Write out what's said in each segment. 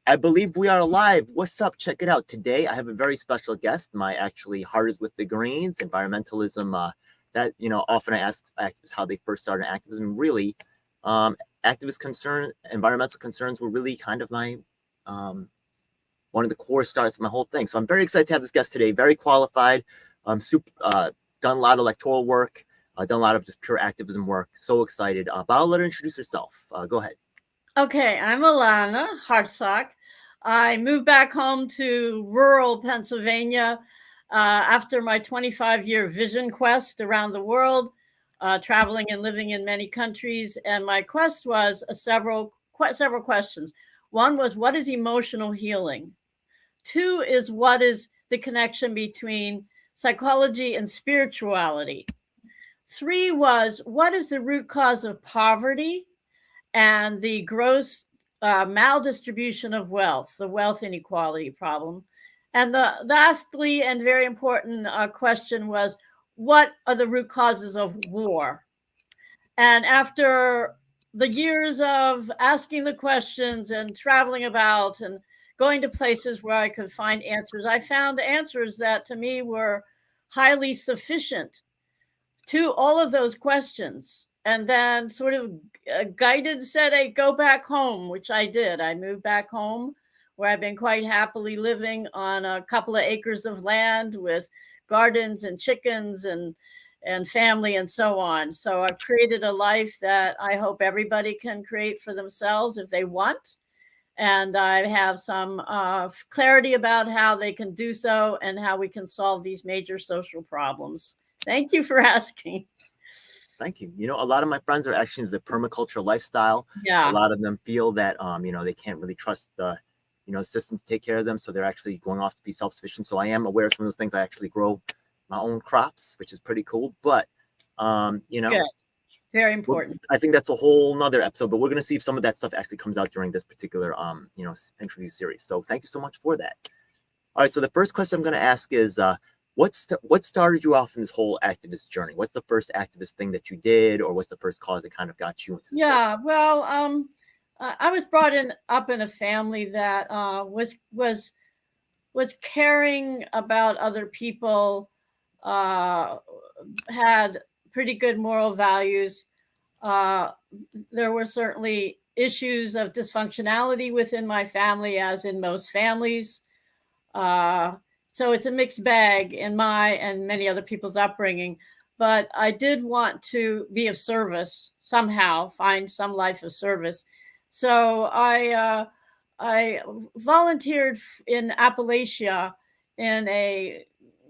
I believe we are live. What's up? Check it out. Today, I have a very special guest. My actually heart is with the Greens, environmentalism. Often I ask activists how they first started activism. Really, environmental concerns were really kind of my one of the core starts of my whole thing. So I'm very excited to have this guest today. Very qualified. Done a lot of electoral work. Done a lot of just pure activism work. So excited. But I'll let her introduce herself. Go ahead. Okay, I'm Alanna Hartzok. I moved back home to rural Pennsylvania after my 25-year vision quest around the world, traveling and living in many countries. And my quest was several questions. One was, what is emotional healing? Two is, what is the connection between psychology and spirituality? Three was, what is the root cause of poverty and the gross maldistribution of wealth, the wealth inequality problem? And the lastly and very important question was, what are the root causes of war? And after the years of asking the questions and traveling about and going to places where I could find answers, I found answers that to me were highly sufficient to all of those questions. And then sort of guided said, hey, go back home, which I did. I moved back home where I've been quite happily living on a couple of acres of land with gardens and chickens and family and so on. So I've created a life that I hope everybody can create for themselves if they want. And I have some clarity about how they can do so and how we can solve these major social problems. Thank you for asking. Thank you. A lot of my friends are actually in the permaculture lifestyle. Yeah. A lot of them feel that, they can't really trust the, system to take care of them. So they're actually going off to be self-sufficient. So I am aware of some of those things. I actually grow my own crops, which is pretty cool. But, Good. Very important. I think that's a whole nother episode, but we're going to see if some of that stuff actually comes out during this particular, interview series. So thank you so much for that. All right. So the first question I'm going to ask is, what started you off in this whole activist journey? What's the first activist thing that you did, or what's the first cause that kind of got you into this? Yeah, work? Well, I was brought up in a family that was caring about other people, had pretty good moral values. There were certainly issues of dysfunctionality within my family, as in most families. So it's a mixed bag in my and many other people's upbringing. But I did want to be of service somehow, find some life of service. So I volunteered in Appalachia in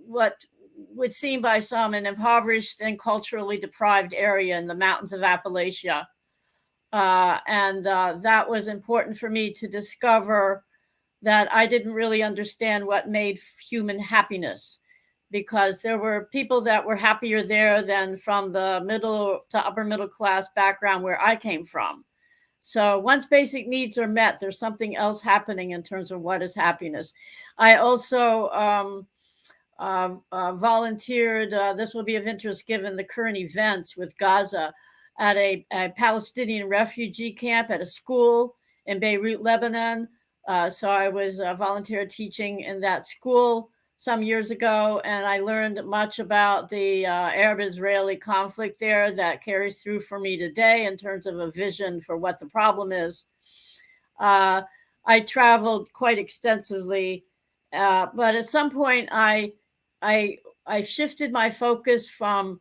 what would seem by some an impoverished and culturally deprived area in the mountains of Appalachia. And that was important for me to discover that I didn't really understand what made human happiness, because there were people that were happier there than from the middle to upper middle class background where I came from. So once basic needs are met, there's something else happening in terms of what is happiness. I also volunteered, this will be of interest given the current events with Gaza, at a Palestinian refugee camp at a school in Beirut, Lebanon. So I was volunteer teaching in that school some years ago, and I learned much about the Arab-Israeli conflict there that carries through for me today in terms of a vision for what the problem is. I traveled quite extensively, but at some point I shifted my focus from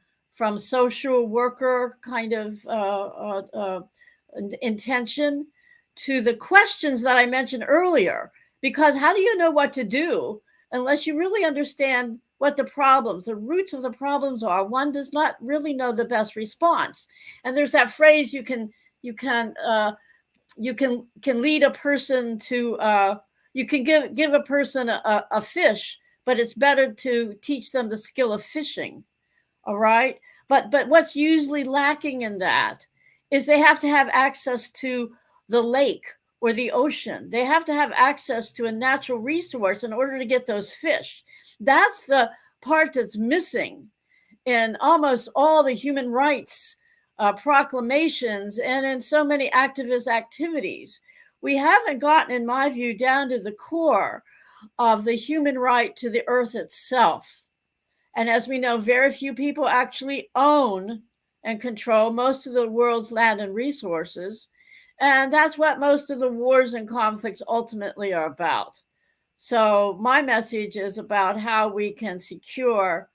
social worker kind of intention to the questions that I mentioned earlier, because how do you know what to do unless you really understand what the roots of the problems are? One does not really know the best response. And there's that phrase, you can lead a person to, you can give a person a fish, but it's better to teach them the skill of fishing. All right. But what's usually lacking in that is they have to have access to the lake or the ocean. They have to have access to a natural resource in order to get those fish. That's the part that's missing in almost all the human rights proclamations and in so many activist activities, we haven't gotten, in my view, down to the core of the human right to the earth itself. And as we know, very few people actually own and control most of the world's land and resources. And that's what most of the wars and conflicts ultimately are about. So my message is about how we can secure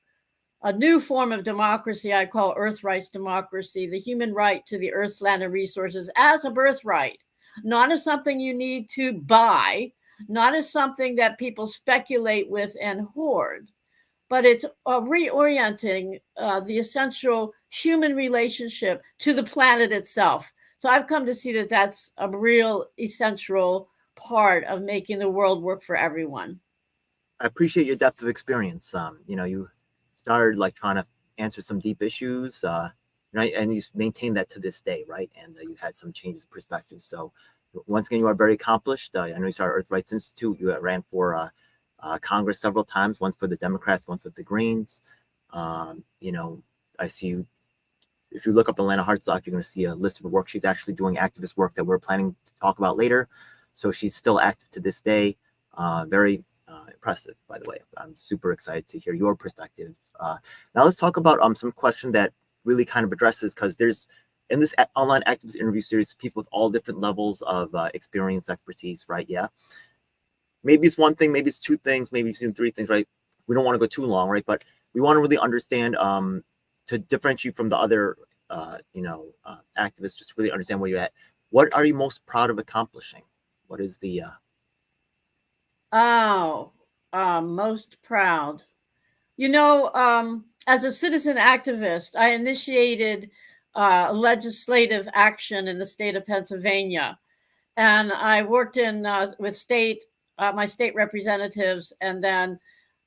a new form of democracy I call Earth rights democracy, the human right to the earth's land and resources as a birthright, not as something you need to buy, not as something that people speculate with and hoard, but it's reorienting the essential human relationship to the planet itself. So I've come to see that that's a real essential part of making the world work for everyone. I appreciate your depth of experience. You started like trying to answer some deep issues, right? And you maintain that to this day, right? And you had some changes of perspective. So once again, you are very accomplished. I know you started Earth Rights Institute. You ran for Congress several times, once for the Democrats, once with the Greens. I see you. If you look up Alanna Hartzok, you're going to see a list of work. She's actually doing activist work that we're planning to talk about later. So she's still active to this day. Very impressive, by the way. I'm super excited to hear your perspective. Now let's talk about some question that really kind of addresses, because there's in this online activist interview series, people with all different levels of experience, expertise, right? Yeah. Maybe it's one thing, maybe it's two things, maybe you've seen three things, right? We don't want to go too long, right? But we want to really understand to differentiate from the other, activists, just really understand where you're at. What are you most proud of accomplishing? What is the most proud? As a citizen activist, I initiated legislative action in the state of Pennsylvania. And I worked in with my state representatives, and then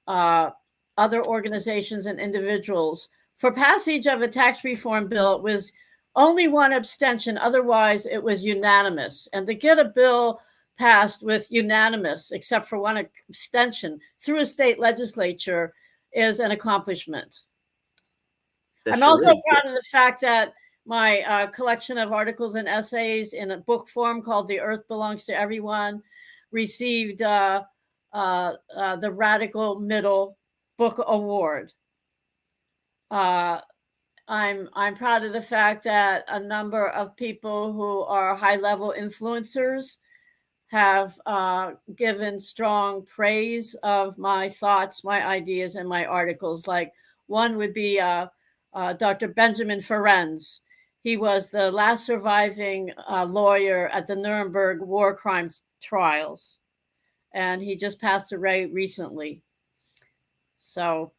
other organizations and individuals for passage of a tax reform bill. It was only one abstention. Otherwise, it was unanimous. And to get a bill passed with unanimous, except for one abstention, through a state legislature is an accomplishment. I'm also proud of the fact that my collection of articles and essays in a book form called The Earth Belongs to Everyone received the Radical Middle Book Award. I'm proud of the fact that a number of people who are high-level influencers have given strong praise of my thoughts, my ideas, and my articles. Like one would be Dr. Benjamin Ferencz. He was the last surviving lawyer at the Nuremberg war crimes trials, and he just passed away recently. So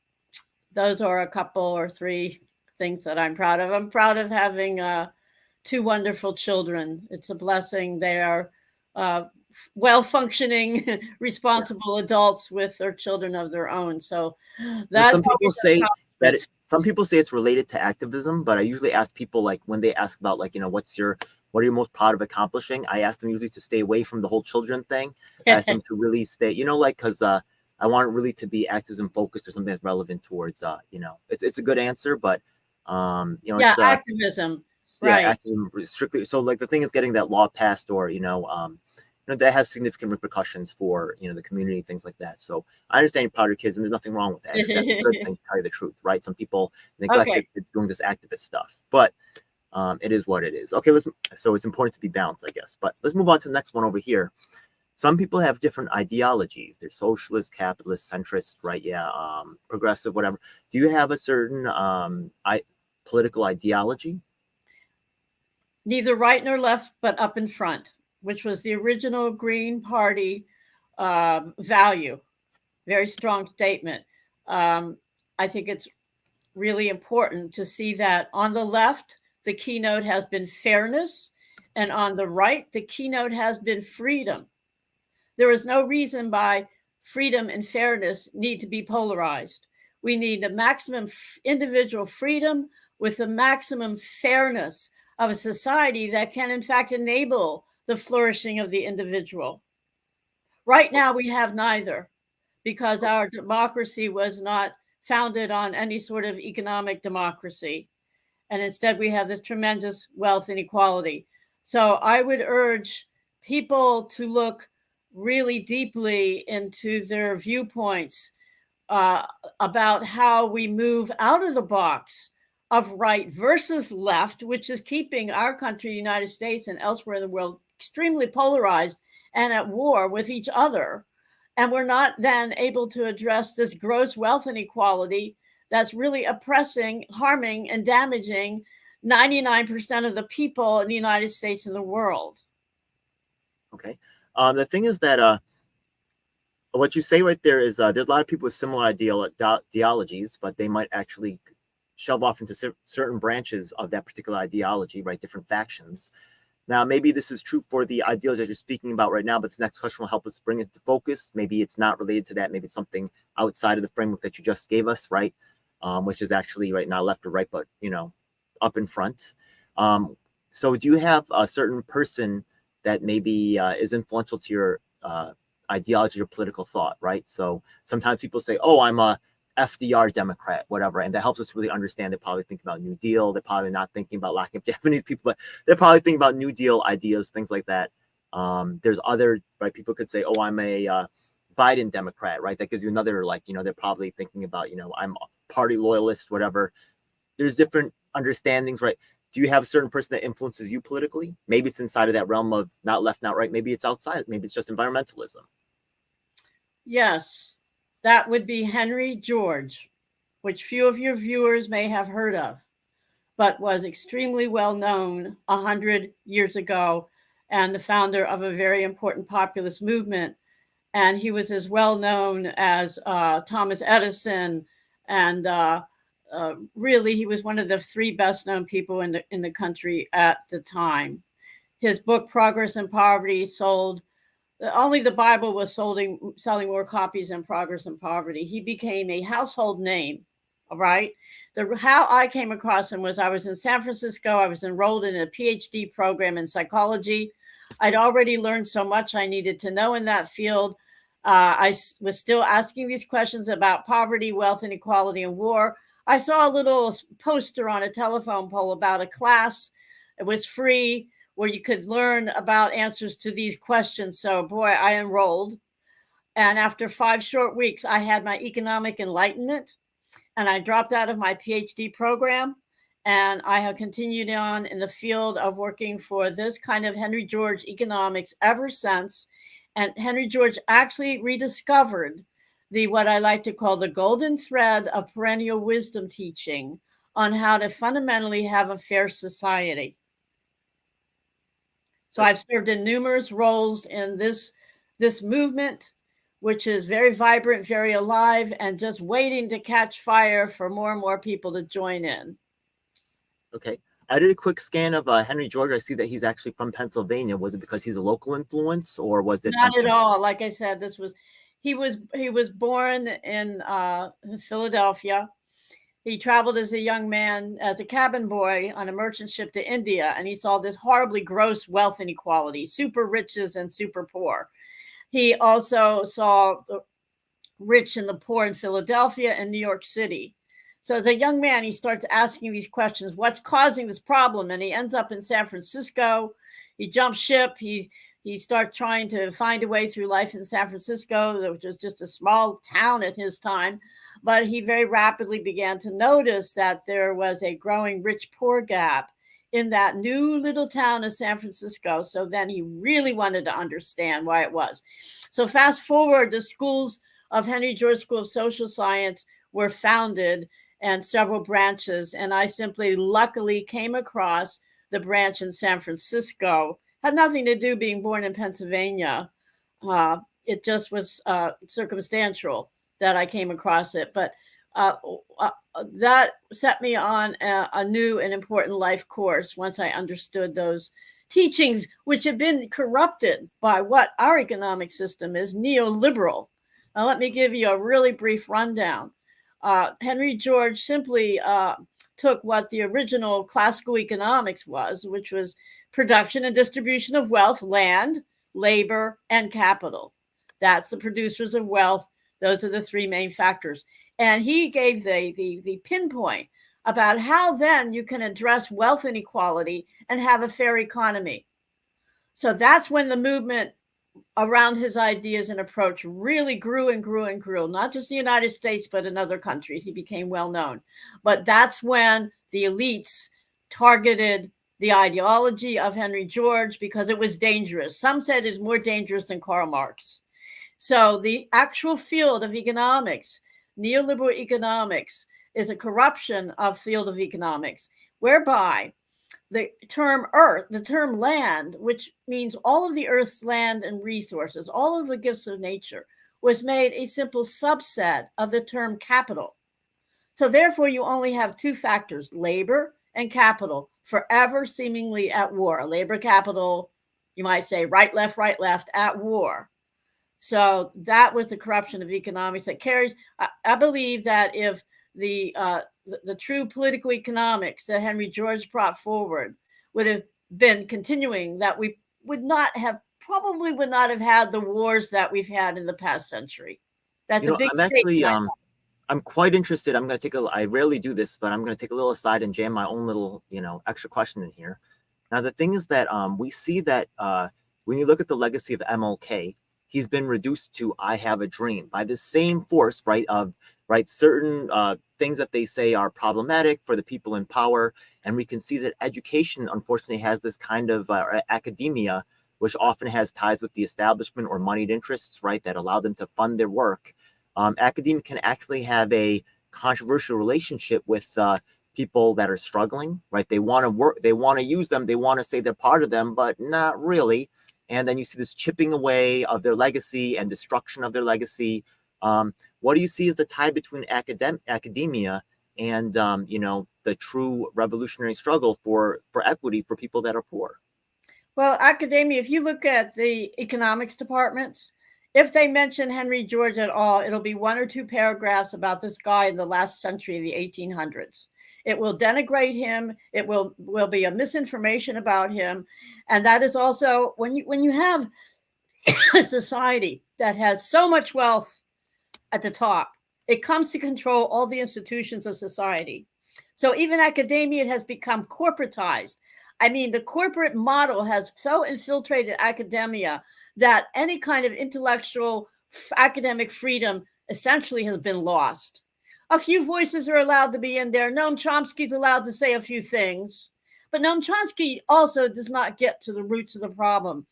those are a couple or three things that I'm proud of. I'm proud of having two wonderful children. It's a blessing. They are well-functioning, responsible adults with their children of their own. So that's some people say that some people say it's related to activism, but I usually ask people, like, when they ask about, like, what are you most proud of accomplishing? I ask them usually to stay away from the whole children thing. I ask them to really stay, because I want it really to be activism focused or something that's relevant towards, it's a good answer, but it's activism, right? Yeah, activism strictly. So like the thing is getting that law passed, or that has significant repercussions for the community, things like that. So I understand you're proud of your kids, and there's nothing wrong with that. Actually, that's a good thing, to tell you the truth, right? Some people neglect doing this activist stuff, but it is what it is. Okay, so it's important to be balanced, I guess. But let's move on to the next one over here. Some people have different ideologies. They're socialist, capitalist, centrist, right? Yeah, progressive, whatever. Do you have a certain political ideology? Neither right nor left, but up in front, which was the original Green Party value. Very strong statement. I think it's really important to see that on the left, the keynote has been fairness, and on the right, the keynote has been freedom. There is no reason why freedom and fairness need to be polarized. We need a maximum individual freedom with the maximum fairness of a society that can, in fact, enable the flourishing of the individual. Right now, we have neither, because our democracy was not founded on any sort of economic democracy. And instead, we have this tremendous wealth inequality. So I would urge people to look really deeply into their viewpoints about how we move out of the box of right versus left, which is keeping our country, the United States, and elsewhere in the world extremely polarized and at war with each other. And we're not then able to address this gross wealth inequality that's really oppressing, harming, and damaging 99% of the people in the United States and the world. Okay. The thing is that what you say right there is there's a lot of people with similar ideologies, but they might actually shove off into certain branches of that particular ideology, right? Different factions. Now, maybe this is true for the ideology that you're speaking about right now, but this next question will help us bring it to focus. Maybe it's not related to that. Maybe it's something outside of the framework that you just gave us, right? Which is actually right now left or right, but, up in front. So do you have a certain person that maybe is influential to your ideology or political thought, right? So sometimes people say, oh, I'm a FDR Democrat, whatever. And that helps us really understand. They probably think about New Deal. They're probably not thinking about locking up Japanese people, but they're probably thinking about New Deal ideas, things like that. There's other, right? People could say, oh, I'm a Biden Democrat, right? That gives you another, they're probably thinking about, I'm a party loyalist, whatever. There's different understandings, right? Do you have a certain person that influences you politically? Maybe it's inside of that realm of not left, not right. Maybe it's outside. Maybe it's just environmentalism. Yes, that would be Henry George, which few of your viewers may have heard of, but was extremely well known 100 years ago and the founder of a very important populist movement. And he was as well known as Thomas Edison. And really, he was one of the three best known people in the country at the time. His book, Progress and Poverty, sold. Only the Bible was selling more copies than Progress and Poverty. He became a household name, all right? How I came across him was I was in San Francisco. I was enrolled in a PhD program in psychology. I'd already learned so much I needed to know in that field. I was still asking these questions about poverty, wealth inequality, and war. I saw a little poster on a telephone pole about a class. It was free, where you could learn about answers to these questions. So, boy, I enrolled. And after 5 short weeks, I had my economic enlightenment, and I dropped out of my PhD program. And I have continued on in the field of working for this kind of Henry George economics ever since. And Henry George actually rediscovered what I like to call the golden thread of perennial wisdom teaching on how to fundamentally have a fair society. So I've served in numerous roles in this movement, which is very vibrant, very alive, and just waiting to catch fire for more and more people to join in. Okay. I did a quick scan of Henry George. I see that he's actually from Pennsylvania. Was it because he's a local influence, or was it not at all? Like I said, he was born in Philadelphia. He traveled as a young man, as a cabin boy on a merchant ship to India, and he saw this horribly gross wealth inequality, super riches and super poor. He also saw the rich and the poor in Philadelphia and New York City. So as a young man, he starts asking these questions, what's causing this problem? And he ends up in San Francisco. He jumps ship. He starts trying to find a way through life in San Francisco, which was just a small town at his time. But he very rapidly began to notice that there was a growing rich-poor gap in that new little town of San Francisco. So then he really wanted to understand why it was. So fast forward, the schools of Henry George School of Social Science were founded, and several branches. And I simply luckily came across the branch in San Francisco. Had nothing to do being born in Pennsylvania. It just was circumstantial that I came across it. But that set me on a new and important life course once I understood those teachings, which have been corrupted by what our economic system is, neoliberal. Now, let me give you a really brief rundown. Henry George simply took what the original classical economics was, which was production and distribution of wealth, land, labor, and capital. That's the producers of wealth. Those are the three main factors. And he gave the pinpoint about how then you can address wealth inequality and have a fair economy. So that's when the movement around his ideas and approach really grew and grew and grew, not just the United States, but in other countries. He became well known. But that's when the elites targeted the ideology of Henry George because it was dangerous. Some said it's more dangerous than Karl Marx. So the actual field of economics, neoliberal economics, is a corruption of field of economics, whereby the term earth, the term land, which means all of the earth's land and resources, all of the gifts of nature, was made a simple subset of the term capital. So therefore, you only have two factors, labor and capital, forever seemingly at war. Labor, capital, you might say right, left, at war. So that was the corruption of economics that carries. I believe that if the true political economics that Henry George brought forward would have been continuing, that we probably would not have had the wars that we've had in the past century. That's a big I'm actually statement. I'm quite interested. I'm going to I rarely do this, but I'm going to take a little aside and jam my own little, extra question in here. Now, the thing is that we see that when you look at the legacy of MLK, he's been reduced to "I have a dream" by the same force, right? Of certain things that they say are problematic for the people in power, and we can see that education, unfortunately, has this kind of academia, which often has ties with the establishment or moneyed interests, right? That allow them to fund their work. Academia can actually have a controversial relationship with people that are struggling, right? They want to work, they want to use them, they want to say they're part of them, but not really. And then you see this chipping away of their legacy and destruction of their legacy. What do you see as the tie between academia and the true revolutionary struggle for equity for people that are poor? Well, academia, if you look at the economics departments, if they mention Henry George at all, it'll be one or two paragraphs about this guy in the last century, the 1800s. It will denigrate him. It will be a misinformation about him. And that is also when you have a society that has so much wealth at the top, it comes to control all the institutions of society. So even academia has become corporatized. I mean, the corporate model has so infiltrated academia that any kind of intellectual academic freedom essentially has been lost. A few voices are allowed to be in there. Noam Chomsky's allowed to say a few things, but Noam Chomsky also does not get to the roots of the problem.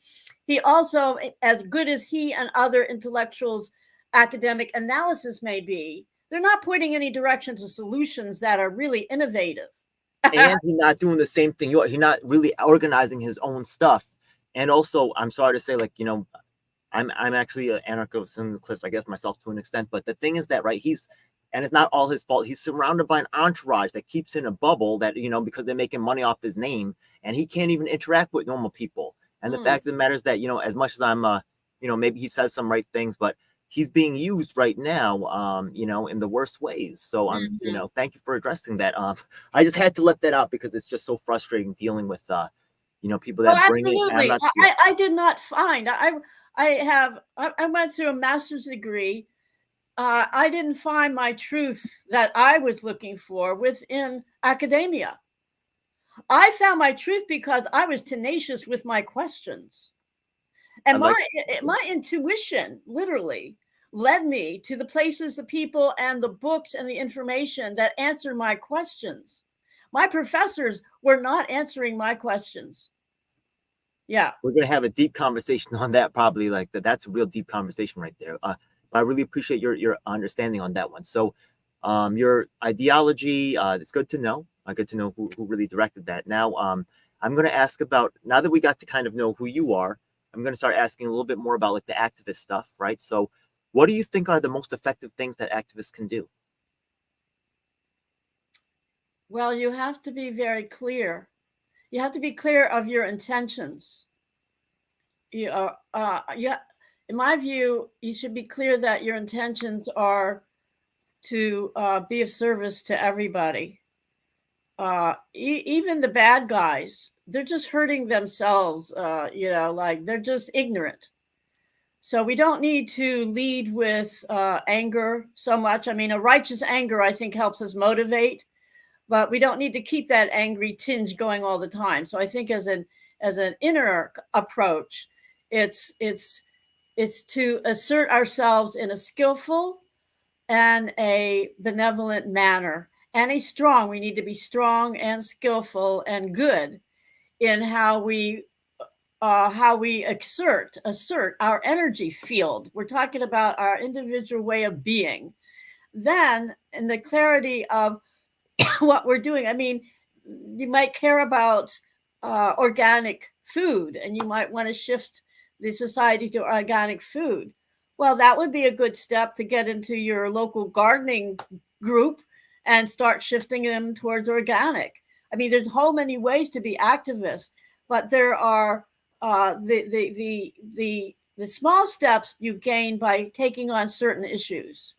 He also, as good as he and other intellectuals' academic analysis may be, they're not pointing any direction to solutions that are really innovative. And he's not doing the same thing. He's not really organizing his own stuff. And also, I'm sorry to say, I'm actually an anarcho-syndicalist, I guess, myself to an extent. But the thing is that, right, and it's not all his fault. He's surrounded by an entourage that keeps in a bubble that, because they're making money off his name, and he can't even interact with normal people. And the fact of the matter is that, as much as I'm, maybe he says some right things, but he's being used right now, in the worst ways. So thank you for addressing that. I just had to let that out because it's just so frustrating dealing with, people that bring it. Absolutely. I did not find, I went through a master's degree. I didn't find my truth that I was looking for within academia. I found my truth because I was tenacious with my questions. And my intuition literally led me to the places, the people, and the books and the information that answered my questions. My professors were not answering my questions. Yeah. We're going to have a deep conversation on that, probably. That's a real deep conversation right there. But I really appreciate your understanding on that one. So your ideology, it's good to know. Good to know who really directed that. Now, I'm going to ask about, now that we got to kind of know who you are, I'm going to start asking a little bit more about the activist stuff, right? So what do you think are the most effective things that activists can do? Well, you have to be very clear. You have to be clear of your intentions. In my view, you should be clear that your intentions are to be of service to everybody. Even the bad guys, they're just hurting themselves, they're just ignorant. So we don't need to lead with anger so much. I mean, a righteous anger, I think, helps us motivate, but we don't need to keep that angry tinge going all the time. So I think as as an inner approach. It's to assert ourselves in a skillful and a benevolent manner, and a strong. We need to be strong and skillful and good in how we assert our energy field. We're talking about our individual way of being. Then, in the clarity of what we're doing, I mean, you might care about organic food, and you might want to shift the society to organic food. Well, that would be a good step to get into your local gardening group and start shifting them towards organic. I mean, there's so many ways to be activists, but there are the small steps you gain by taking on certain issues.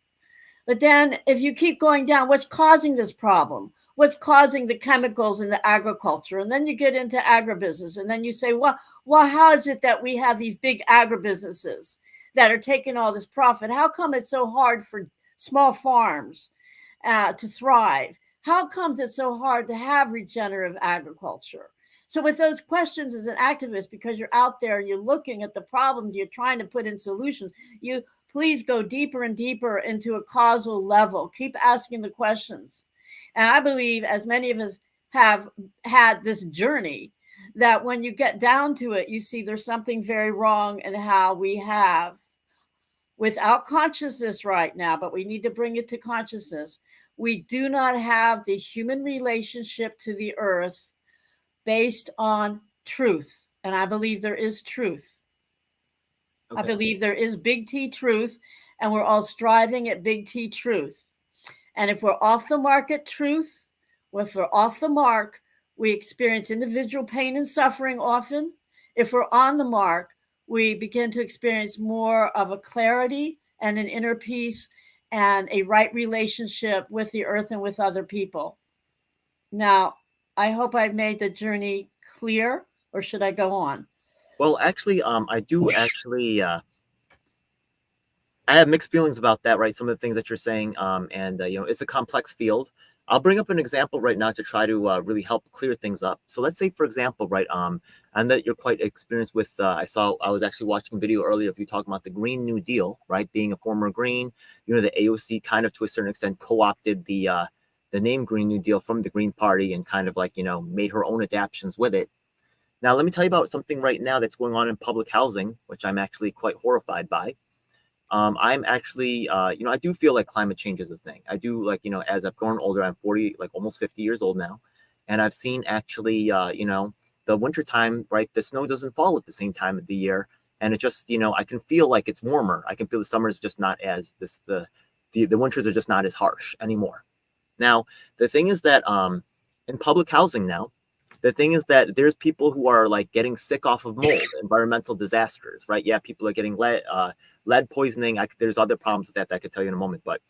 But then, if you keep going down, what's causing this problem? What's causing the chemicals in the agriculture? And then you get into agribusiness, and then you say, well, how is it that we have these big agribusinesses that are taking all this profit? How come it's so hard for small farms to thrive? How comes it's so hard to have regenerative agriculture? So with those questions as an activist, because you're out there and you're looking at the problems, you're trying to put in solutions, you please go deeper and deeper into a causal level. Keep asking the questions. And I believe, as many of us have had this journey, that when you get down to it, you see there's something very wrong in how we have, without consciousness right now, but we need to bring it to consciousness. We do not have the human relationship to the earth based on truth. And I believe there is truth. Okay. I believe there is big T truth, and we're all striving at big T truth. And if we're off the mark at truth, if we're off the mark, we experience individual pain and suffering often. If we're on the mark, we begin to experience more of a clarity and an inner peace and a right relationship with the earth and with other people. Now, I hope I've made the journey clear, or should I go on? Well, actually, I do actually, I have mixed feelings about that, right? Some of the things that you're saying, and it's a complex field. I'll bring up an example right now to try to really help clear things up. So let's say, for example, right, and that you're quite experienced with, I was actually watching a video earlier of you talking about the Green New Deal, right? Being a former Green, the AOC kind of to a certain extent co-opted the name Green New Deal from the Green Party and kind of like, made her own adaptations with it. Now, let me tell you about something right now that's going on in public housing, which I'm actually quite horrified by. I'm actually, I do feel like climate change is a thing. I do, like, as I've grown older, I'm 40, like almost 50 years old now. And I've seen actually, the wintertime, right? The snow doesn't fall at the same time of the year. And it just, I can feel like it's warmer. I can feel the summer is just not as the winters are just not as harsh anymore. Now, the thing is that in public housing now, the thing is that there's people who are like getting sick off of mold, environmental disasters, right? Yeah, people are getting lead poisoning. There's other problems with that I could tell you in a moment, but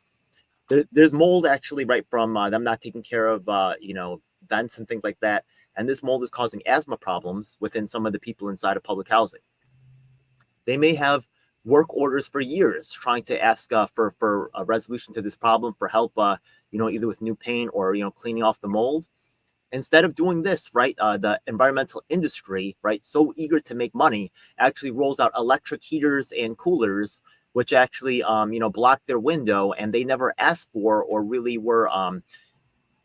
there's mold actually right from them not taking care of, vents and things like that. And this mold is causing asthma problems within some of the people inside of public housing. They may have work orders for years trying to ask for a resolution to this problem, for help, either with new paint or, cleaning off the mold. Instead of doing this, right, the environmental industry, right, so eager to make money, actually rolls out electric heaters and coolers, which actually, block their window, and they never asked for or really were,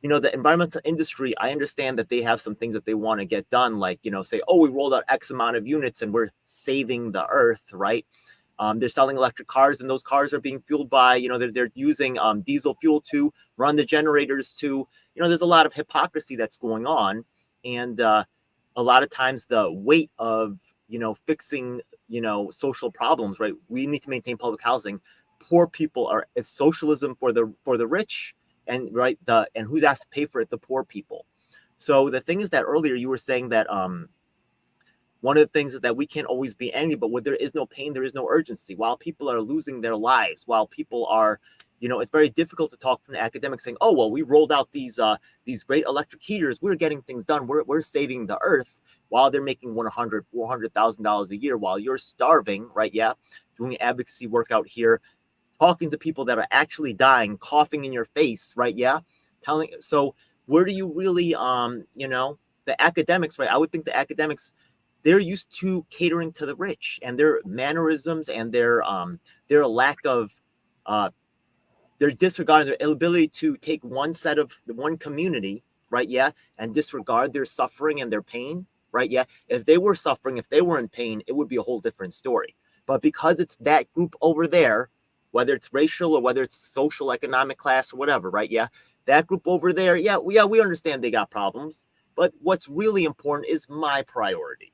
the environmental industry. I understand that they have some things that they want to get done, like, say, oh, we rolled out X amount of units and we're saving the earth, right? They're selling electric cars, and those cars are being fueled by, they're using diesel fuel to run the generators to, there's a lot of hypocrisy that's going on. And a lot of times the weight of, fixing, social problems, right? We need to maintain public housing. Poor people it's socialism for the rich, and right, and who's asked to pay for it? The poor people. So the thing is that earlier you were saying that, one of the things is that we can't always be angry, but when there is no pain, there is no urgency. While people are losing their lives, while people are, it's very difficult to talk from an academic saying, oh, well, we rolled out these great electric heaters. We're getting things done. We're saving the earth, while they're making $100,000, $400,000 a year, while you're starving, right? Yeah. Doing advocacy work out here, talking to people that are actually dying, coughing in your face, right? Yeah. So where do you really, the academics, right? I would think the academics they're used to catering to the rich, and their mannerisms and their lack of their disregard, their ability to take one community, right? Yeah, and disregard their suffering and their pain, right? Yeah, if they were suffering, if they were in pain, it would be a whole different story. But because it's that group over there, whether it's racial or whether it's social, economic class or whatever, right? Yeah, that group over there, yeah, we understand they got problems, but what's really important is my priority.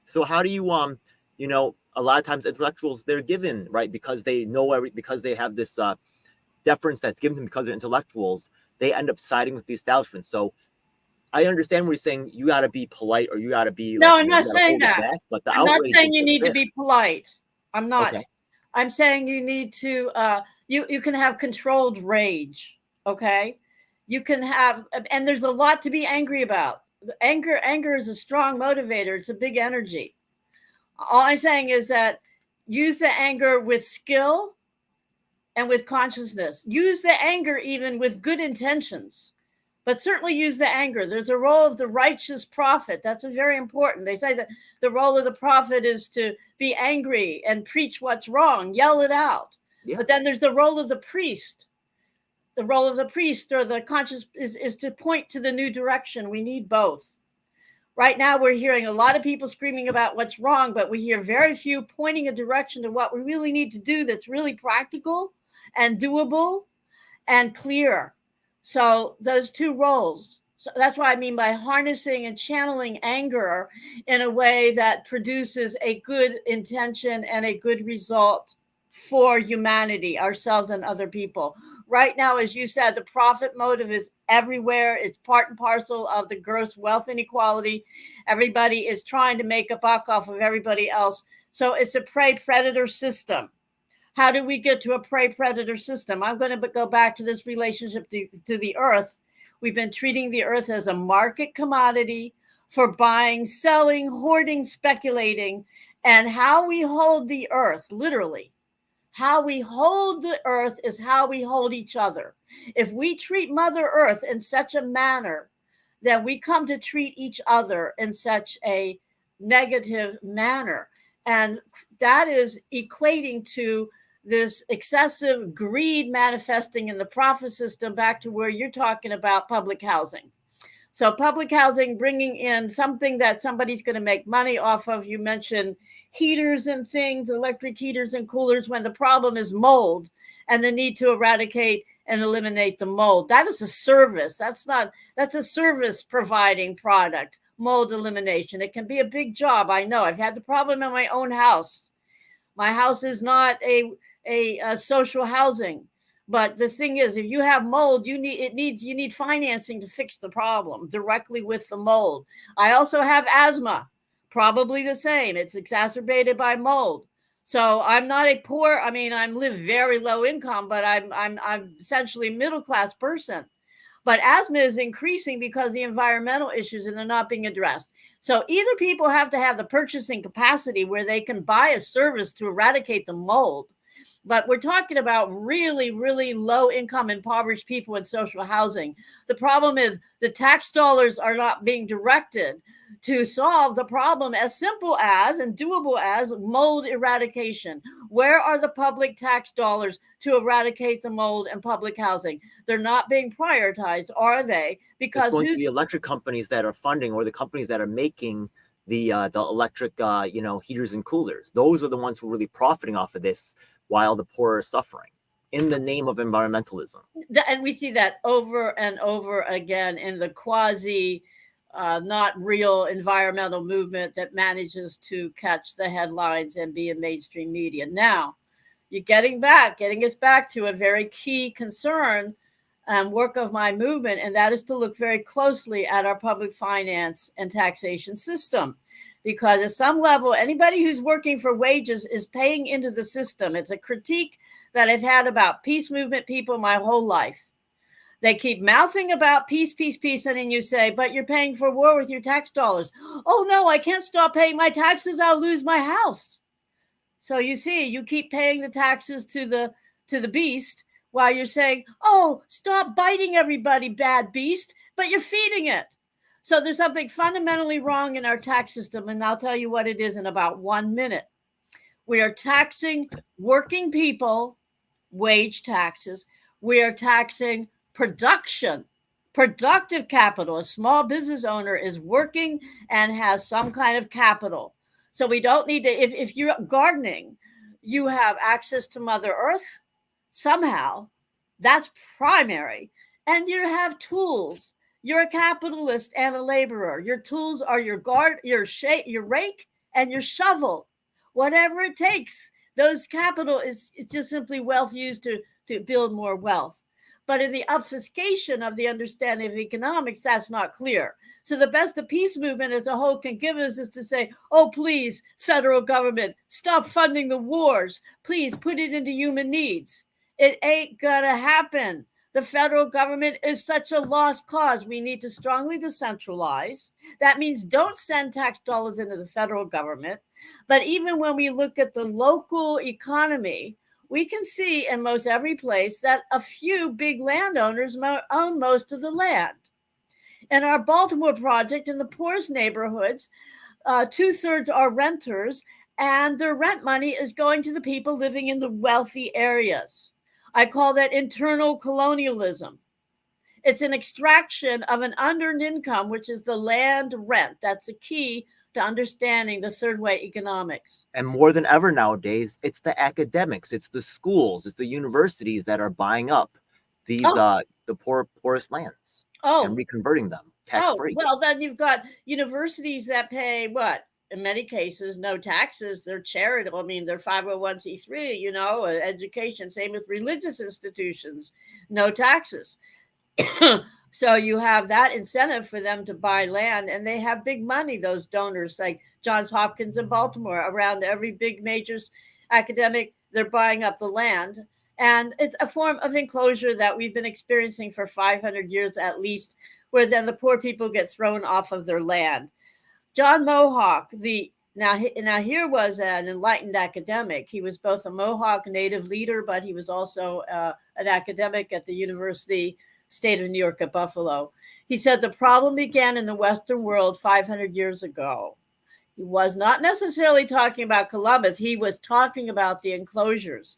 So how do you a lot of times intellectuals, they're given, right, because they know because they have this deference that's given them because they're intellectuals, they end up siding with the establishment. So I understand where you're saying you got to be polite or you got to be No, like, I'm not you got to saying hold it that. back, but the I'm not outrage saying is you just need to there. be polite. I'm not. Okay. I'm saying you need to you can have controlled rage, okay? You can have, and there's a lot to be angry about. Anger is a strong motivator. It's a big energy. All I'm saying is that use the anger with skill and with consciousness. Use the anger even with good intentions, but certainly use the anger. There's a role of the righteous prophet. That's very important. They say that the role of the prophet is to be angry and preach what's wrong, yell it out. Yeah. But then there's the role of the priest. The role of the priest or the conscious is to point to the new direction. We need both. Right now, we're hearing a lot of people screaming about what's wrong, but we hear very few pointing a direction to what we really need to do that's really practical and doable and clear. So those two roles. So that's what I mean by harnessing and channeling anger in a way that produces a good intention and a good result for humanity, ourselves and other people. Right now, as you said, the profit motive is everywhere. It's part and parcel of the gross wealth inequality. Everybody is trying to make a buck off of everybody else. So it's a prey predator system. How do we get to a prey predator system? I'm going to go back to this relationship to the earth. We've been treating the earth as a market commodity for buying, selling, hoarding, speculating, and how we hold the earth, literally. How we hold the earth is how we hold each other. If we treat Mother Earth in such a manner, then we come to treat each other in such a negative manner. And that is equating to this excessive greed manifesting in the profit system, back to where you're talking about public housing. So public housing, bringing in something that somebody's going to make money off of. You mentioned heaters and things, electric heaters and coolers, when the problem is mold and the need to eradicate and eliminate the mold. That is a service. That's a service providing product, mold elimination. It can be a big job. I know. I've had the problem in my own house. My house is not a social housing. But the thing is, if you have mold, you need financing to fix the problem directly with the mold. I also have asthma, probably the same. It's exacerbated by mold. So I'm not a poor. I mean, I live very low income, but I'm essentially a middle class person. But asthma is increasing because of the environmental issues, and they're not being addressed. So either people have to have the purchasing capacity where they can buy a service to eradicate the mold. But we're talking about really, really low income, impoverished people in social housing. The problem is the tax dollars are not being directed to solve the problem as simple as and doable as mold eradication. Where are the public tax dollars to eradicate the mold in public housing? They're not being prioritized, are they? Because it's going to the electric companies that are funding, or the companies that are making the electric heaters and coolers. Those are the ones who are really profiting off of this, while the poor are suffering in the name of environmentalism. And we see that over and over again in the quasi, not real environmental movement that manages to catch the headlines and be in mainstream media. Now, you're getting us back to a very key concern and work of my movement, and that is to look very closely at our public finance and taxation system. Because at some level, anybody who's working for wages is paying into the system. It's a critique that I've had about peace movement people my whole life. They keep mouthing about peace, peace, peace. And then you say, but you're paying for war with your tax dollars. Oh, no, I can't stop paying my taxes. I'll lose my house. So you see, you keep paying the taxes to the beast while you're saying, oh, stop biting everybody, bad beast. But you're feeding it. So there's something fundamentally wrong in our tax system, and I'll tell you what it is in about 1 minute. We are taxing working people, wage taxes. We are taxing production, productive capital. A small business owner is working and has some kind of capital. So we don't need to, if you're gardening, you have access to Mother Earth somehow. That's primary. And you have tools. You're a capitalist and a laborer. Your tools are your your rake, and your shovel. Whatever it takes. Those capital is just simply wealth used to build more wealth. But in the obfuscation of the understanding of economics, that's not clear. So the best the peace movement as a whole can give us is to say, oh, please, federal government, stop funding the wars. Please put it into human needs. It ain't gonna happen. The federal government is such a lost cause. We need to strongly decentralize. That means don't send tax dollars into the federal government. But even when we look at the local economy, we can see in most every place that a few big landowners own most of the land. In our Baltimore project, in the poorest neighborhoods, 2/3 are renters, and their rent money is going to the people living in the wealthy areas. I call that internal colonialism. It's an extraction of an unearned income, which is the land rent. That's a key to understanding the third way economics. And more than ever nowadays, it's the academics, it's the schools, it's the universities that are buying up these the poorest lands and reconverting them tax-free. Well, then you've got universities that pay what? In many cases, no taxes. They're charitable. I mean, they're 501c3, education. Same with religious institutions, no taxes. So you have that incentive for them to buy land, and they have big money, those donors like Johns Hopkins in Baltimore. Around every big major academic, they're buying up the land. And it's a form of enclosure that we've been experiencing for 500 years at least, where then the poor people get thrown off of their land. John Mohawk, now here was an enlightened academic. He was both a Mohawk native leader, but he was also an academic at the University State of New York at Buffalo. He said the problem began in the Western world 500 years ago. He was not necessarily talking about Columbus. He was talking about the enclosures.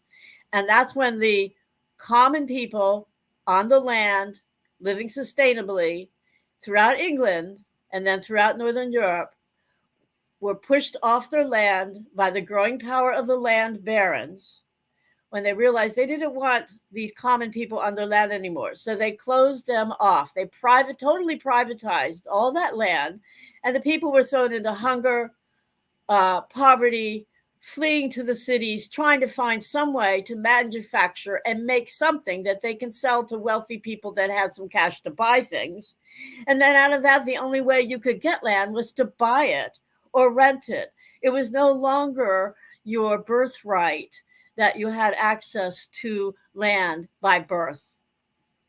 And that's when the common people on the land, living sustainably throughout England and then throughout Northern Europe, were pushed off their land by the growing power of the land barons when they realized they didn't want these common people on their land anymore. So they closed them off. They totally privatized all that land, and the people were thrown into hunger, poverty, fleeing to the cities, trying to find some way to manufacture and make something that they can sell to wealthy people that had some cash to buy things. And then out of that, the only way you could get land was to buy it or rent it. It was no longer your birthright that you had access to land by birth.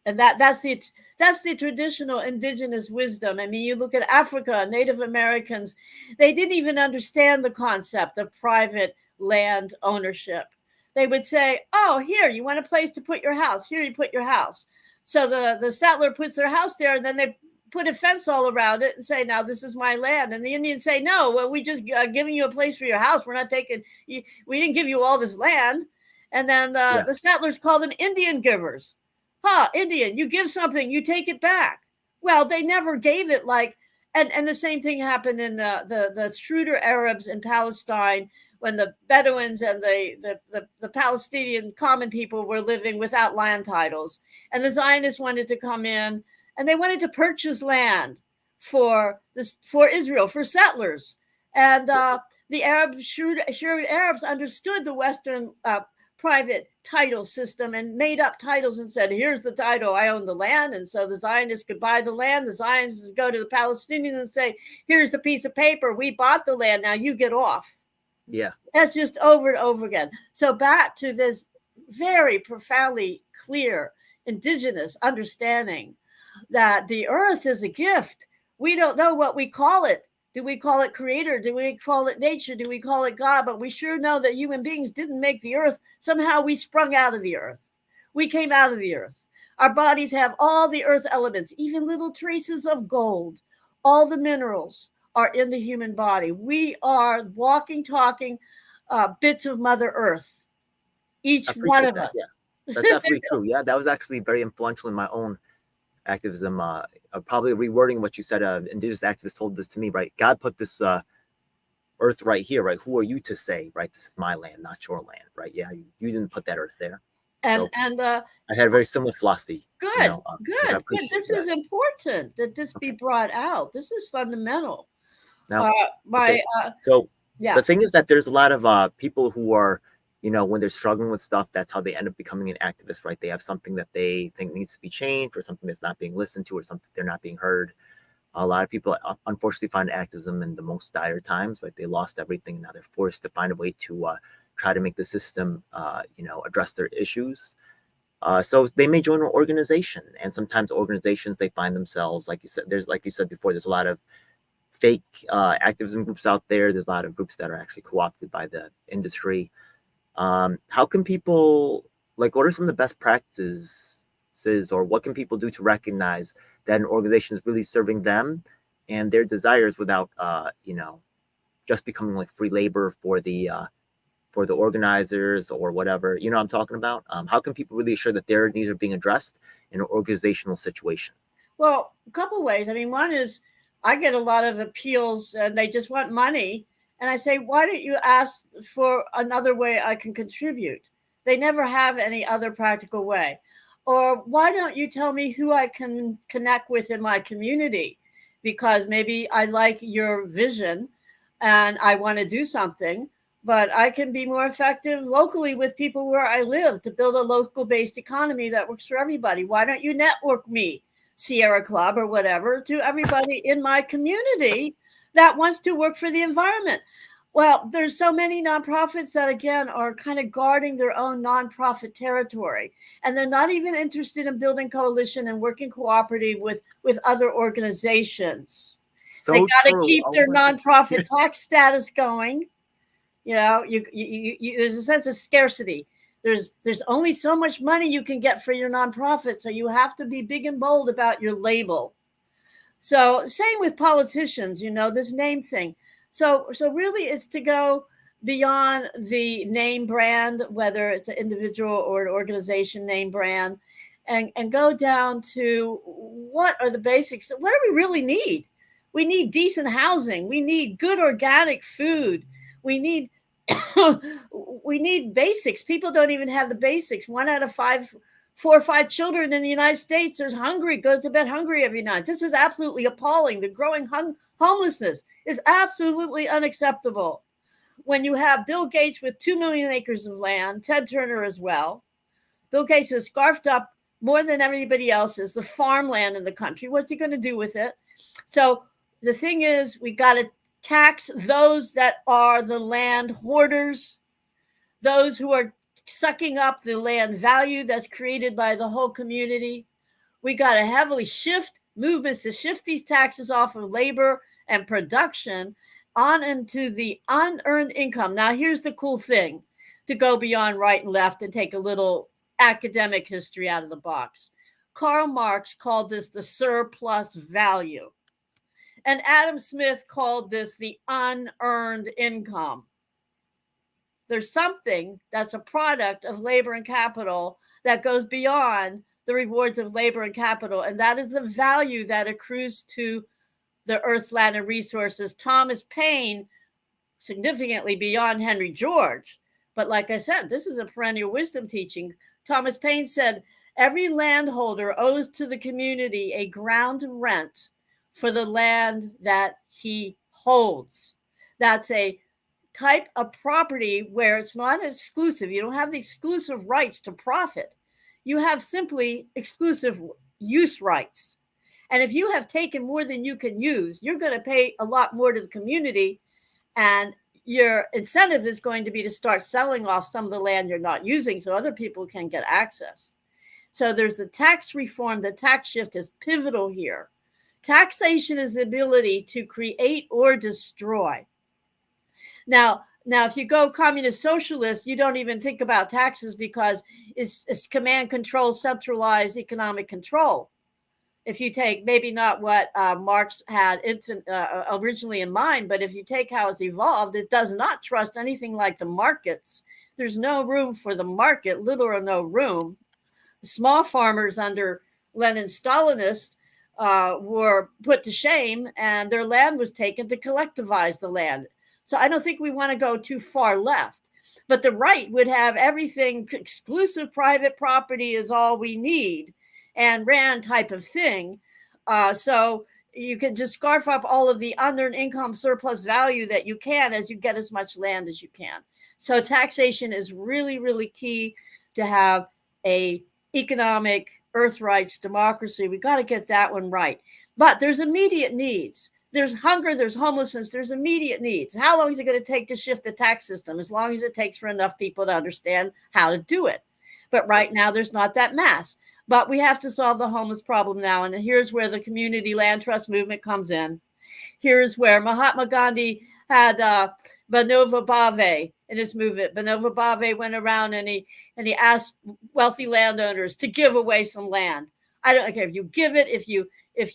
And that's the traditional indigenous wisdom. I mean, you look at Africa, Native Americans, they didn't even understand the concept of private land ownership. They would say, oh, here, you want a place to put your house. Here, you put your house. So the settler puts their house there, and then they put a fence all around it and say, now this is my land. And the Indians say, no, well, we just giving you a place for your house. We're not taking, we didn't give you all this land. And then the settlers call them Indian givers. Indian, you give something, you take it back. Well, they never gave it and the same thing happened in the shrewder Arabs in Palestine when the Bedouins and the Palestinian common people were living without land titles. And the Zionists wanted to come in, and they wanted to purchase land for Israel, for settlers. And the shrewd Arabs understood the Western private title system and made up titles and said, here's the title, I own the land. And so the Zionists could buy the land. The Zionists go to the Palestinians and say, here's the piece of paper, we bought the land, now you get off. Yeah. That's just over and over again. So back to this very profoundly clear indigenous understanding that the earth is a gift. We don't know what we call it. Do we call it creator? Do we call it nature? Do we call it God? But we sure know that human beings didn't make the earth. Somehow we sprung out of the earth. We came out of the earth. Our bodies have all the earth elements, even little traces of gold All the minerals are in the human body. We are walking, talking bits of Mother Earth, I each one appreciate of that. us. Yeah, that's absolutely true. Yeah, that was actually very influential in my own activism. Probably rewording what you said. Indigenous activists told this to me, right? God put this earth right here, right? Who are you to say, right? This is my land, not your land, right? Yeah, you didn't put that earth there. So And I had a very similar philosophy, good, which I good. appreciate. This Yeah. is important that this be Okay. brought out. This is fundamental. Now, My okay. So Yeah. the thing is that there's a lot of people who are, when they're struggling with stuff, that's how they end up becoming an activist, right? They have something that they think needs to be changed, or something that's not being listened to, or something they're not being heard. A lot of people unfortunately find activism in the most dire times, right? They lost everything, and now they're forced to find a way to try to make the system, address their issues. So they may join an organization, and sometimes organizations, they find themselves, like you said before, there's a lot of fake activism groups out there. There's a lot of groups that are actually co-opted by the industry. How can people, like, what are some of the best practices, or what can people do to recognize that an organization is really serving them and their desires without, just becoming like free labor for the organizers or whatever, I'm talking about? How can people really assure that their needs are being addressed in an organizational situation? Well, a couple ways. I mean, one is I get a lot of appeals and they just want money. And I say, why don't you ask for another way I can contribute? They never have any other practical way. Or why don't you tell me who I can connect with in my community? Because maybe I like your vision and I want to do something, but I can be more effective locally with people where I live to build a local based economy that works for everybody. Why don't you network me, Sierra Club or whatever, to everybody in my community that wants to work for the environment? Well, there's so many nonprofits that, again, are kind of guarding their own nonprofit territory, and they're not even interested in building coalition and working cooperative with other organizations. They So got to true. keep Oh their my God. nonprofit tax status going. There's a sense of scarcity. There's only so much money you can get for your nonprofit, so you have to be big and bold about your label. So same with politicians, this name thing. So really it's to go beyond the name brand, whether it's an individual or an organization name brand, and go down to what are the basics. What do we really need? We need decent housing. We need good organic food. We need we need basics. People don't even have the basics. 1 out of 5, 4 or 5 children in the United States are hungry, goes to bed hungry every night. This is absolutely appalling. The growing homelessness is absolutely unacceptable. When you have Bill Gates with 2 million acres of land, Ted Turner as well. Bill Gates has scarfed up more than everybody else's, the farmland in the country. What's he going to do with it? So the thing is, we got to tax those that are the land hoarders, those who are sucking up the land value that's created by the whole community. We got to heavily shift movements to shift these taxes off of labor and production on into the unearned income. Now, here's the cool thing, to go beyond right and left and take a little academic history out of the box. Karl Marx called this the surplus value. And Adam Smith called this the unearned income. There's something that's a product of labor and capital that goes beyond the rewards of labor and capital, and that is the value that accrues to the earth's land and resources. Thomas Paine, significantly beyond Henry George, but like I said, this is a perennial wisdom teaching. Thomas Paine said, every landholder owes to the community a ground rent for the land that he holds. That's a type of property where it's not exclusive. You don't have the exclusive rights to profit. You have simply exclusive use rights. And if you have taken more than you can use, you're going to pay a lot more to the community. And your incentive is going to be to start selling off some of the land you're not using so other people can get access. So there's the tax reform. The tax shift is pivotal here. Taxation is the ability to create or destroy. Now, if you go communist socialist, you don't even think about taxes because it's command control, centralized economic control. if you take maybe not what Marx had originally in mind, but if you take how it's evolved, it does not trust anything like the markets. There's no room for the market, little or no room. The small farmers under Lenin Stalinists were put to shame, and their land was taken to collectivize the land. So I don't think we want to go too far left. But the right would have everything, exclusive private property is all we need, and Rand type of thing. So you can just scarf up all of the unearned income surplus value that you can as you get as much land as you can. So taxation is really, really key to have a economic earth rights democracy. We got to get that one right. But there's immediate needs. There's hunger, there's homelessness, there's immediate needs. How long is it going to take to shift the tax system? As long as it takes for enough people to understand how to do it. But right now, there's not that mass. But we have to solve the homeless problem now. And here's where the community land trust movement comes in. Here's where Mahatma Gandhi had Banova Bhave in his movement. Banova Bhave went around and he asked wealthy landowners to give away some land. I don't care if you give it, if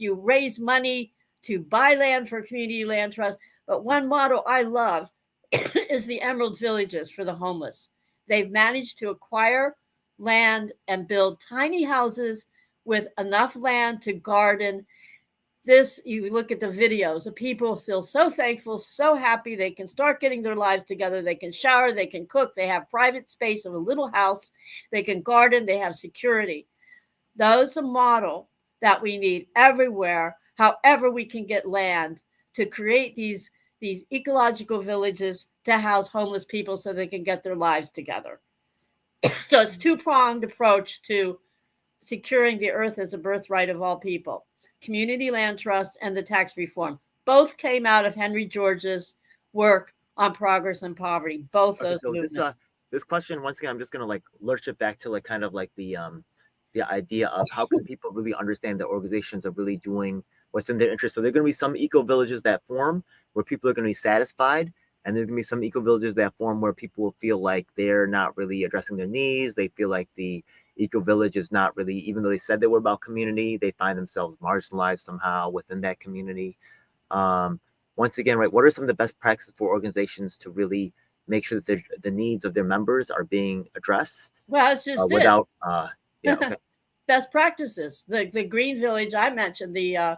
you raise money to buy land for community land trust. But one model I love is the Emerald Villages for the homeless. They've managed to acquire land and build tiny houses with enough land to garden. This, you look at the videos, the people feel so thankful, so happy. They can start getting their lives together. They can shower, they can cook, they have private space of a little house, they can garden, they have security. That's a model that we need everywhere. However, we can get land to create these ecological villages to house homeless people so they can get their lives together. So it's a two-pronged approach to securing the earth as a birthright of all people. Community land trust and the tax reform. Both came out of Henry George's work on progress and poverty. Both those movements. This question, once again, I'm just gonna lurch it back to kind of the idea of how can people really understand that organizations are really doing what's in their interest. So there are going to be some eco villages that form where people are going to be satisfied, and there's going to be some eco villages that form where people will feel like they're not really addressing their needs. They feel like the eco village is not really, even though they said they were about community, they find themselves marginalized somehow within that community. Once again, right, what are some of the best practices for organizations to really make sure that the needs of their members are being addressed? Well, it's just without okay. Best practices. The Green Village I mentioned, the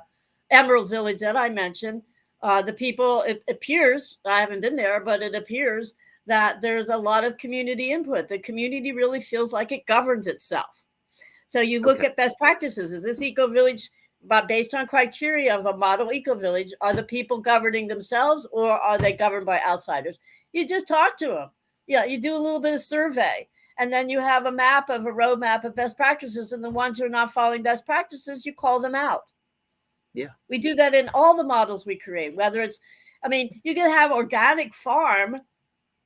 Emerald Village that I mentioned, the people, it appears, I haven't been there, but it appears that there's a lot of community input. The community really feels like it governs itself. So you look at best practices. Is this eco village based on criteria of a model eco village? Are the people governing themselves, or are they governed by outsiders? You just talk to them. Yeah, you do a little bit of survey, and then you have a roadmap of best practices, and the ones who are not following best practices, you call them out. Yeah. We do that in all the models we create, whether it's, you can have organic farm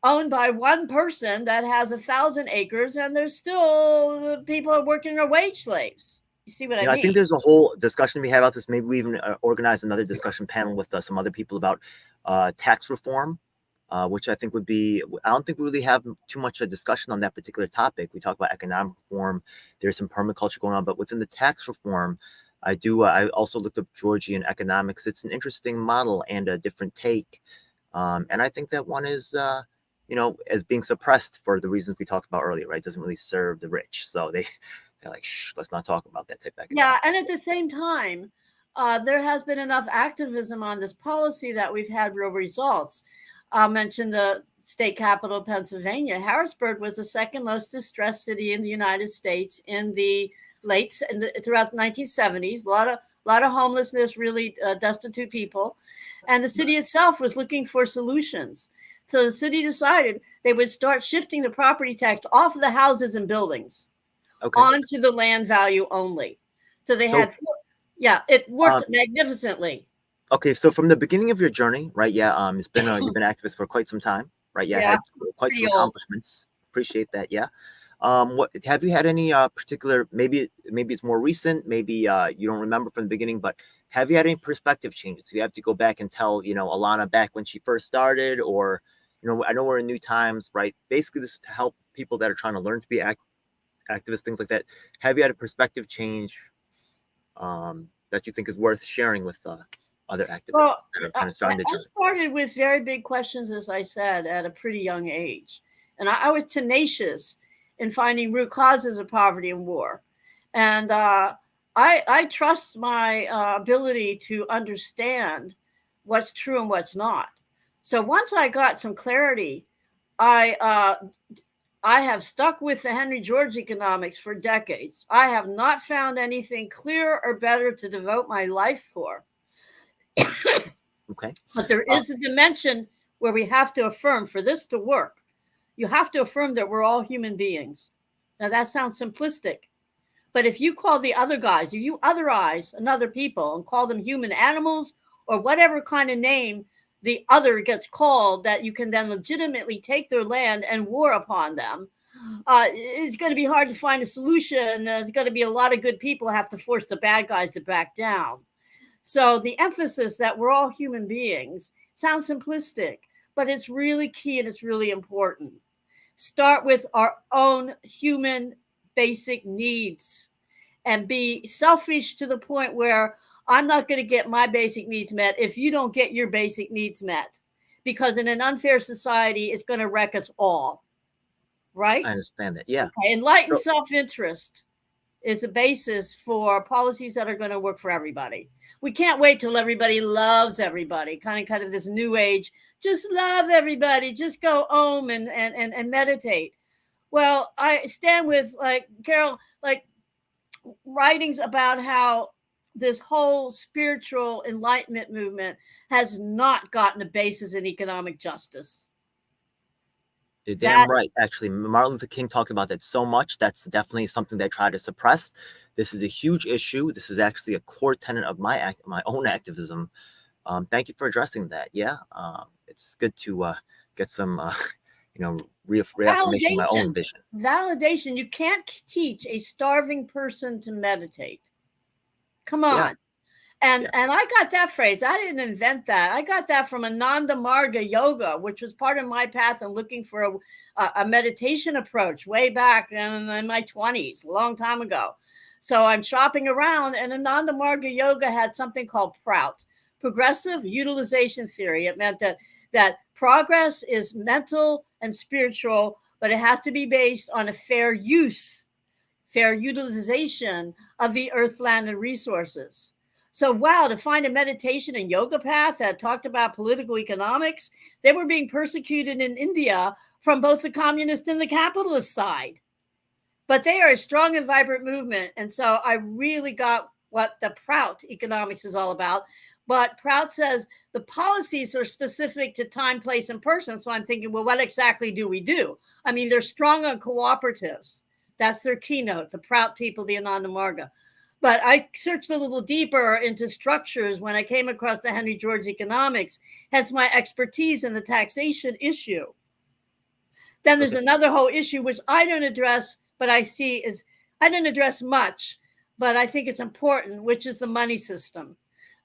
owned by one person that has 1,000 acres, and there's still the people are working are wage slaves. You see what I mean? I think there's a whole discussion we have about this. Maybe we even organize another discussion panel with some other people about tax reform, which I think would be, I don't think we really have too much a discussion on that particular topic. We talk about economic reform. There's some permaculture going on, but within the tax reform, I also looked up Georgian economics. It's an interesting model and a different take. And I think that one is, as being suppressed for the reasons we talked about earlier, right? It doesn't really serve the rich. So they're like, shh, let's not talk about that type of economics. Yeah, and at the same time, there has been enough activism on this policy that we've had real results. I'll mention the state capital of Pennsylvania. Harrisburg was the second most distressed city in the United States in the throughout the 1970s. A lot of homelessness, really destitute people. And the city itself was looking for solutions. So the city decided they would start shifting the property tax off of the houses and buildings onto the land value only. So it worked magnificently. Okay, so from the beginning of your journey, right? Yeah, it's been you've been activist for quite some time, right? Yeah, had quite some accomplishments. Appreciate that. Yeah. What have you had any particular? Maybe it's more recent. Maybe you don't remember from the beginning, but have you had any perspective changes? You have to go back and tell Alanna back when she first started, or I know we're in new times, right? Basically, this is to help people that are trying to learn to be activists, things like that. Have you had a perspective change? that you think is worth sharing with other activists Well, that are kind of starting the I journey? started with very big questions, as I said, at a pretty young age. And I was tenacious in finding root causes of poverty and war. And I trust my ability to understand what's true and what's not. So once I got some clarity, I have stuck with the Henry George economics for decades. I have not found anything clearer or better to devote my life for. Okay. But there is a dimension where we have to affirm for this to work. You have to affirm that we're all human beings. Now, that sounds simplistic. But if you call the other guys, if you otherize another people and call them human animals or whatever kind of name the other gets called, that you can then legitimately take their land and war upon them, it's going to be hard to find a solution. There's going to be a lot of good people have to force the bad guys to back down. So the emphasis that we're all human beings sounds simplistic, but it's really key and it's really important. Start with our own human basic needs and be selfish to the point where I'm not going to get my basic needs met if you don't get your basic needs met. Because in an unfair society, it's going to wreck us all. Right? I understand that. Yeah. Okay. Enlightened self-interest is a basis for policies that are going to work for everybody. We can't wait till everybody loves everybody, kind of this new age, just love everybody, just go home and meditate. Well, I stand with like Carol, like writings about how this whole spiritual enlightenment movement has not gotten a basis in economic justice. You're damn right. Actually, Martin Luther King talked about that so much. That's definitely something they try to suppress. This is a huge issue. This is actually a core tenet of my own activism. Thank you for addressing that. Yeah, it's good to get some, reaffirmation of my own vision. Validation. You can't teach a starving person to meditate. Come on. Yeah. And I got that phrase. I didn't invent that. I got that from Ananda Marga Yoga, which was part of my path in looking for a meditation approach way back in my 20s, a long time ago. So I'm shopping around, and Ananda Marga Yoga had something called PROUT, Progressive Utilization Theory. It meant that progress is mental and spiritual, but it has to be based on a fair utilization of the earth, land, and resources. So, wow, to find a meditation and yoga path that talked about political economics, they were being persecuted in India from both the communist and the capitalist side. But they are a strong and vibrant movement. And so I really got what the PROUT economics is all about. But PROUT says the policies are specific to time, place, and person. So I'm thinking, well, what exactly do we do? I mean, they're strong on cooperatives. That's their keynote, the PROUT people, the Ananda Marga. But I searched a little deeper into structures when I came across the Henry George economics, hence my expertise in the taxation issue. Then there's another whole issue, which I don't address, but I see is, I don't address much, but I think it's important, which is the money system.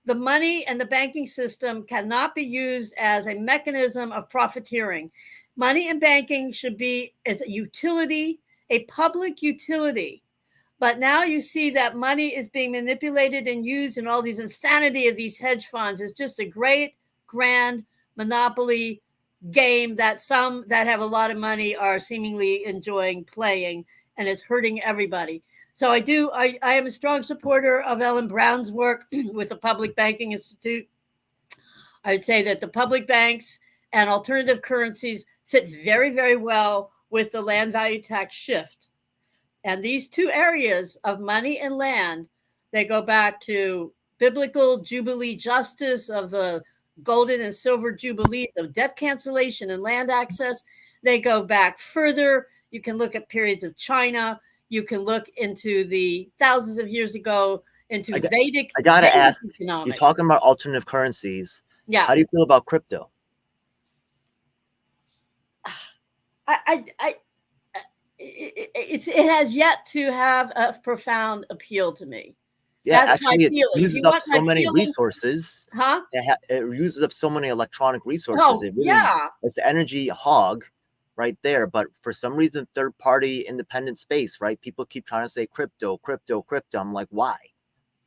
The money and the banking system cannot be used as a mechanism of profiteering. Money and banking should be as a utility, a public utility. But now you see that money is being manipulated and used in all these insanity of these hedge funds. It's just a great, grand monopoly game that some that have a lot of money are seemingly enjoying playing, and it's hurting everybody. So I am a strong supporter of Ellen Brown's work with the Public Banking Institute. I would say that the public banks and alternative currencies fit very, very well with the land value tax shift. And these two areas of money and land, they go back to biblical jubilee justice of the golden and silver jubilees of debt cancellation and land access. They go back further. You can look at periods of China. You can look into the thousands of years ago into Vedic. I gotta ask, economics. You're talking about alternative currencies. Yeah. How do you feel about crypto? It has yet to have a profound appeal to me. Yeah, that's actually, it uses up so many resources. Huh? It uses up so many electronic resources. Oh, it really, yeah. It's the energy hog right there. But for some reason, third-party independent space, right? People keep trying to say crypto, crypto, crypto. I'm like, why?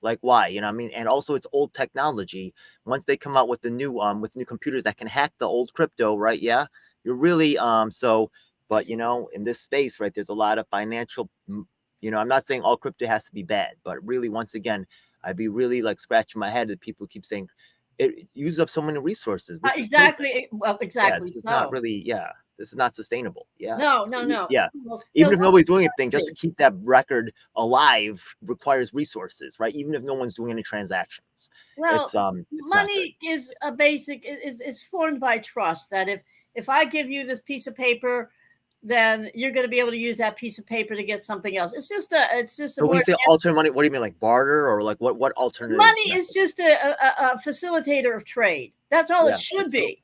Like why? You know what I mean? And also it's old technology. Once they come out with the new computers that can hack the old crypto, right? Yeah, you're really so. But you know, in this space, right, there's a lot of financial. You know, I'm not saying all crypto has to be bad, but really, once again, I'd be really like scratching my head that people keep saying it uses up so many resources. This is stupid. Exactly. Well, Yeah, exactly this is not so. really. Yeah, this is not sustainable. Yeah, No, no, no. yeah. Well, Even if nobody's doing anything, just to exactly. keep that record alive requires resources, right? Even if no one's doing any transactions, Well, it's not good. money is a basic is formed by trust. That if I give you this piece of paper, then you're going to be able to use that piece of paper to get something else. It's just a So when more you say alternate money, what do you mean, like barter, or like what alternative money is method? just a facilitator of trade. That's all it Yeah, should that's true. be.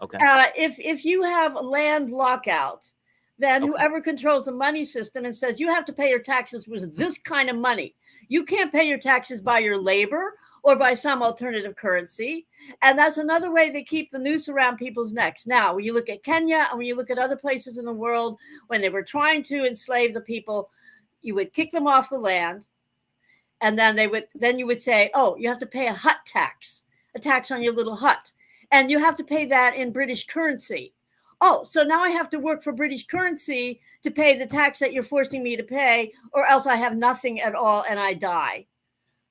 Okay. If you have land lockout, then Okay. whoever controls the money system and says you have to pay your taxes with this kind of money. You can't pay your taxes by your labor or by some alternative currency. And that's another way they keep the noose around people's necks. Now, when you look at Kenya and when you look at other places in the world, when they were trying to enslave the people, you would kick them off the land. And then you would say, oh, you have to pay a hut tax, a tax on your little hut. And you have to pay that in British currency. Oh, so now I have to work for British currency to pay the tax that you're forcing me to pay, or else I have nothing at all and I die.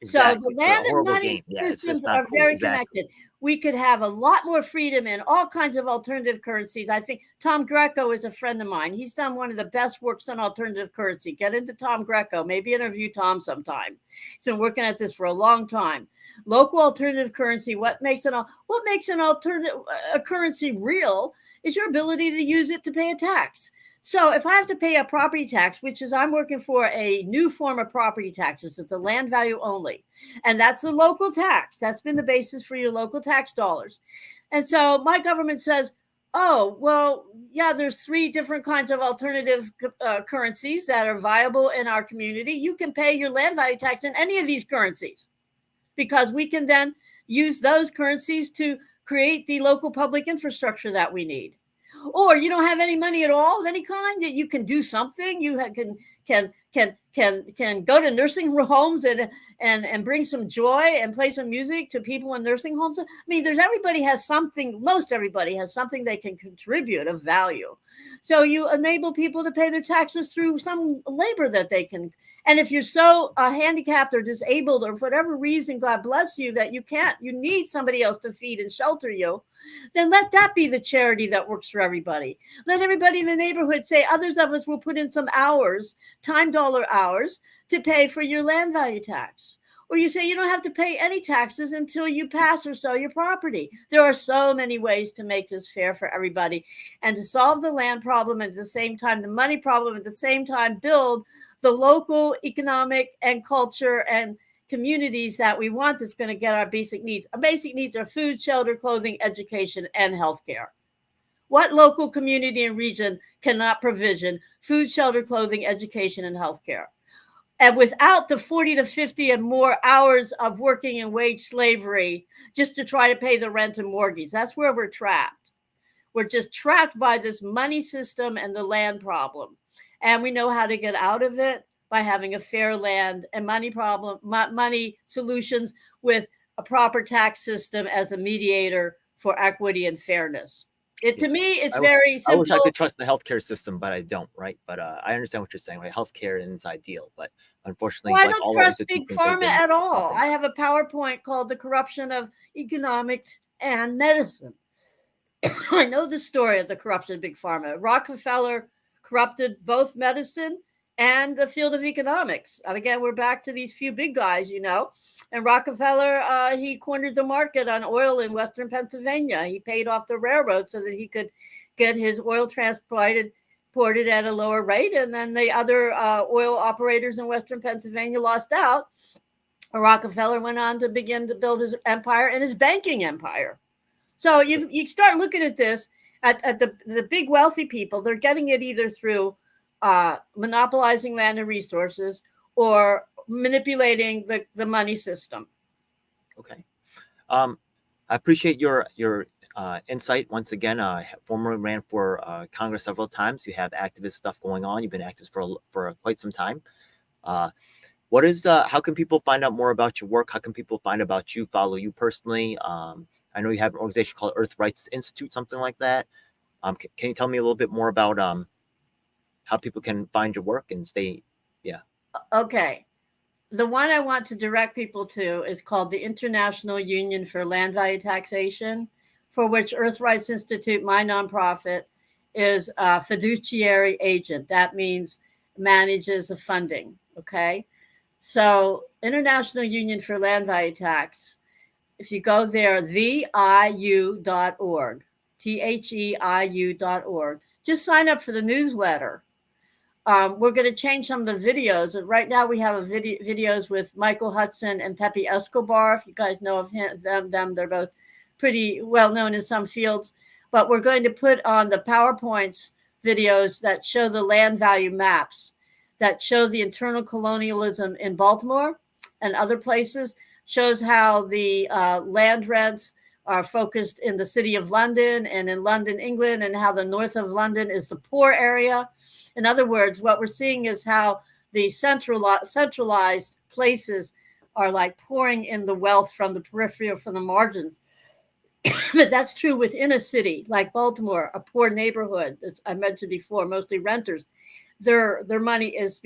So the Exactly. It's a land and horrible money game. Yeah, it's systems just not are cool. very Exactly. connected. We could have a lot more freedom in all kinds of alternative currencies. I think Tom Greco is a friend of mine. He's done one of the best works on alternative currency. Get into Tom Greco. Maybe interview Tom sometime. He's been working at this for a long time. Local alternative currency. What makes an alternative a currency real is your ability to use it to pay a tax. So if I have to pay a property tax, which is I'm working for a new form of property taxes, it's a land value only. And that's the local tax. That's been the basis for your local tax dollars. And so my government says, oh, well, yeah, there's 3 different kinds of alternative currencies that are viable in our community. You can pay your land value tax in any of these currencies because we can then use those currencies to create the local public infrastructure that we need. Or you don't have any money at all of any kind that you can do something. You can go to nursing homes and bring some joy and play some music to people in nursing homes. I mean, most everybody has something they can contribute of value. So you enable people to pay their taxes through some labor that they can. And if you're so handicapped or disabled or for whatever reason, God bless you, that you need somebody else to feed and shelter you, then let that be the charity that works for everybody. Let everybody in the neighborhood say, others of us will put in some hours, time dollar hours, to pay for your land value tax. Or you say you don't have to pay any taxes until you pass or sell your property. There are so many ways to make this fair for everybody and to solve the land problem and at the same time, the money problem at the same time, build the local economic and culture and communities that we want that's going to get our basic needs. Our basic needs are food, shelter, clothing, education, and healthcare. What local community and region cannot provision food, shelter, clothing, education, and healthcare? And without the 40 to 50 and more hours of working in wage slavery just to try to pay the rent and mortgage, that's where we're trapped. We're just trapped by this money system and the land problem. And we know how to get out of it by having a fair land and money solutions with a proper tax system as a mediator for equity and fairness. To me, it's very I wish I simple. could trust the healthcare system, but I don't, right? But I understand what you're saying, right? Healthcare is ideal, but unfortunately, Well, I like don't all our trust big institutions, they've pharma been at all. I compromised. have a PowerPoint called The Corruption of Economics and Medicine. I know the story of the corruption of big pharma. Rockefeller corrupted both medicine and the field of economics. And again, we're back to these few big guys, And Rockefeller, he cornered the market on oil in Western Pennsylvania. He paid off the railroad so that he could get his oil transported at a lower rate. And then the other oil operators in Western Pennsylvania lost out. Rockefeller went on to begin to build his empire and his banking empire. So you start looking at this at the big wealthy people. They're getting it either through monopolizing land and resources or manipulating the money system. Okay. I appreciate your insight once again. Formerly ran for Congress several times. You have activist stuff going on. You've been active for quite some time. what is how can people find out more about your work? How can people find about you, follow you personally? I know you have an organization called Earth Rights Institute, something like that. Can you tell me a little bit more about how people can find your work and stay? Yeah. Okay. The one I want to direct people to is called the International Union for Land Value Taxation, for which Earth Rights Institute, my nonprofit, is a fiduciary agent. That means manages the funding. Okay. So, International Union for Land Value Tax, if you go there, theiu.org, theiu.org, just sign up for the newsletter. We're going to change some of the videos. Right now, we have videos with Michael Hudson and Pepe Escobar. If you guys know of them, they're both pretty well known in some fields. But we're going to put on the PowerPoints videos that show the land value maps, that show the internal colonialism in Baltimore and other places, shows how the land rents are focused in the city of London and in London, England, and how the north of London is the poor area. In other words, what we're seeing is how the centralized places are like pouring in the wealth from the periphery or from the margins. But that's true within a city like Baltimore, a poor neighborhood, as I mentioned before, mostly renters. Their money is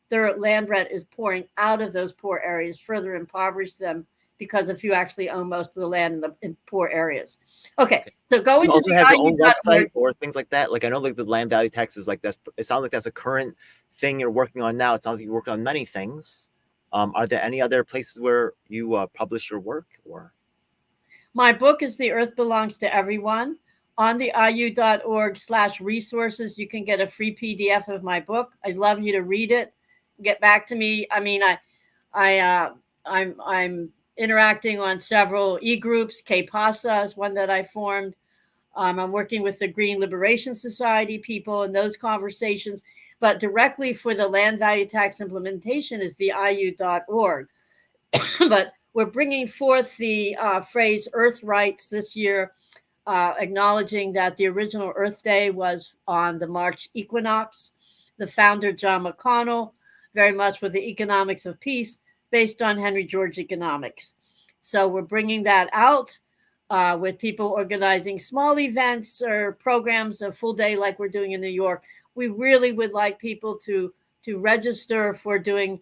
their land rent is pouring out of those poor areas, further impoverish them, because if you actually own most of the land in poor areas. Okay, so go into also have your own website or things like that. Like I know, like the land value taxes, like that's. It sounds like that's a current thing you're working on now. It sounds like you're working on many things. Are there any other places where you publish your work? Or my book is The Earth Belongs to Everyone. On the iu.org/resources, you can get a free PDF of my book. I'd love you to read it. Get back to me. I mean, I'm interacting on several e-groups. K-PASA is one that I formed. I'm working with the Green Liberation Society people in those conversations. But directly for the land value tax implementation is the iu.org. But we're bringing forth the phrase Earth Rights this year, acknowledging that the original Earth Day was on the March equinox. The founder, John McConnell, very much with the economics of peace, based on Henry George economics. So we're bringing that out with people organizing small events or programs, a full day like we're doing in New York. We really would like people to register for doing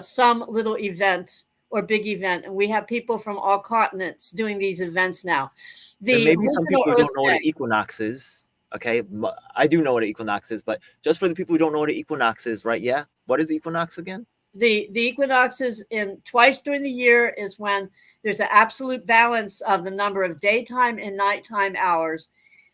some little event or big event. And we have people from all continents doing these events now. maybe some people who don't know what an equinox is. Okay, I do know what an equinox is, but just for the people who don't know what an equinox is, right? Yeah, what is equinox again? The equinoxes in twice during the year is when there's an absolute balance of the number of daytime and nighttime hours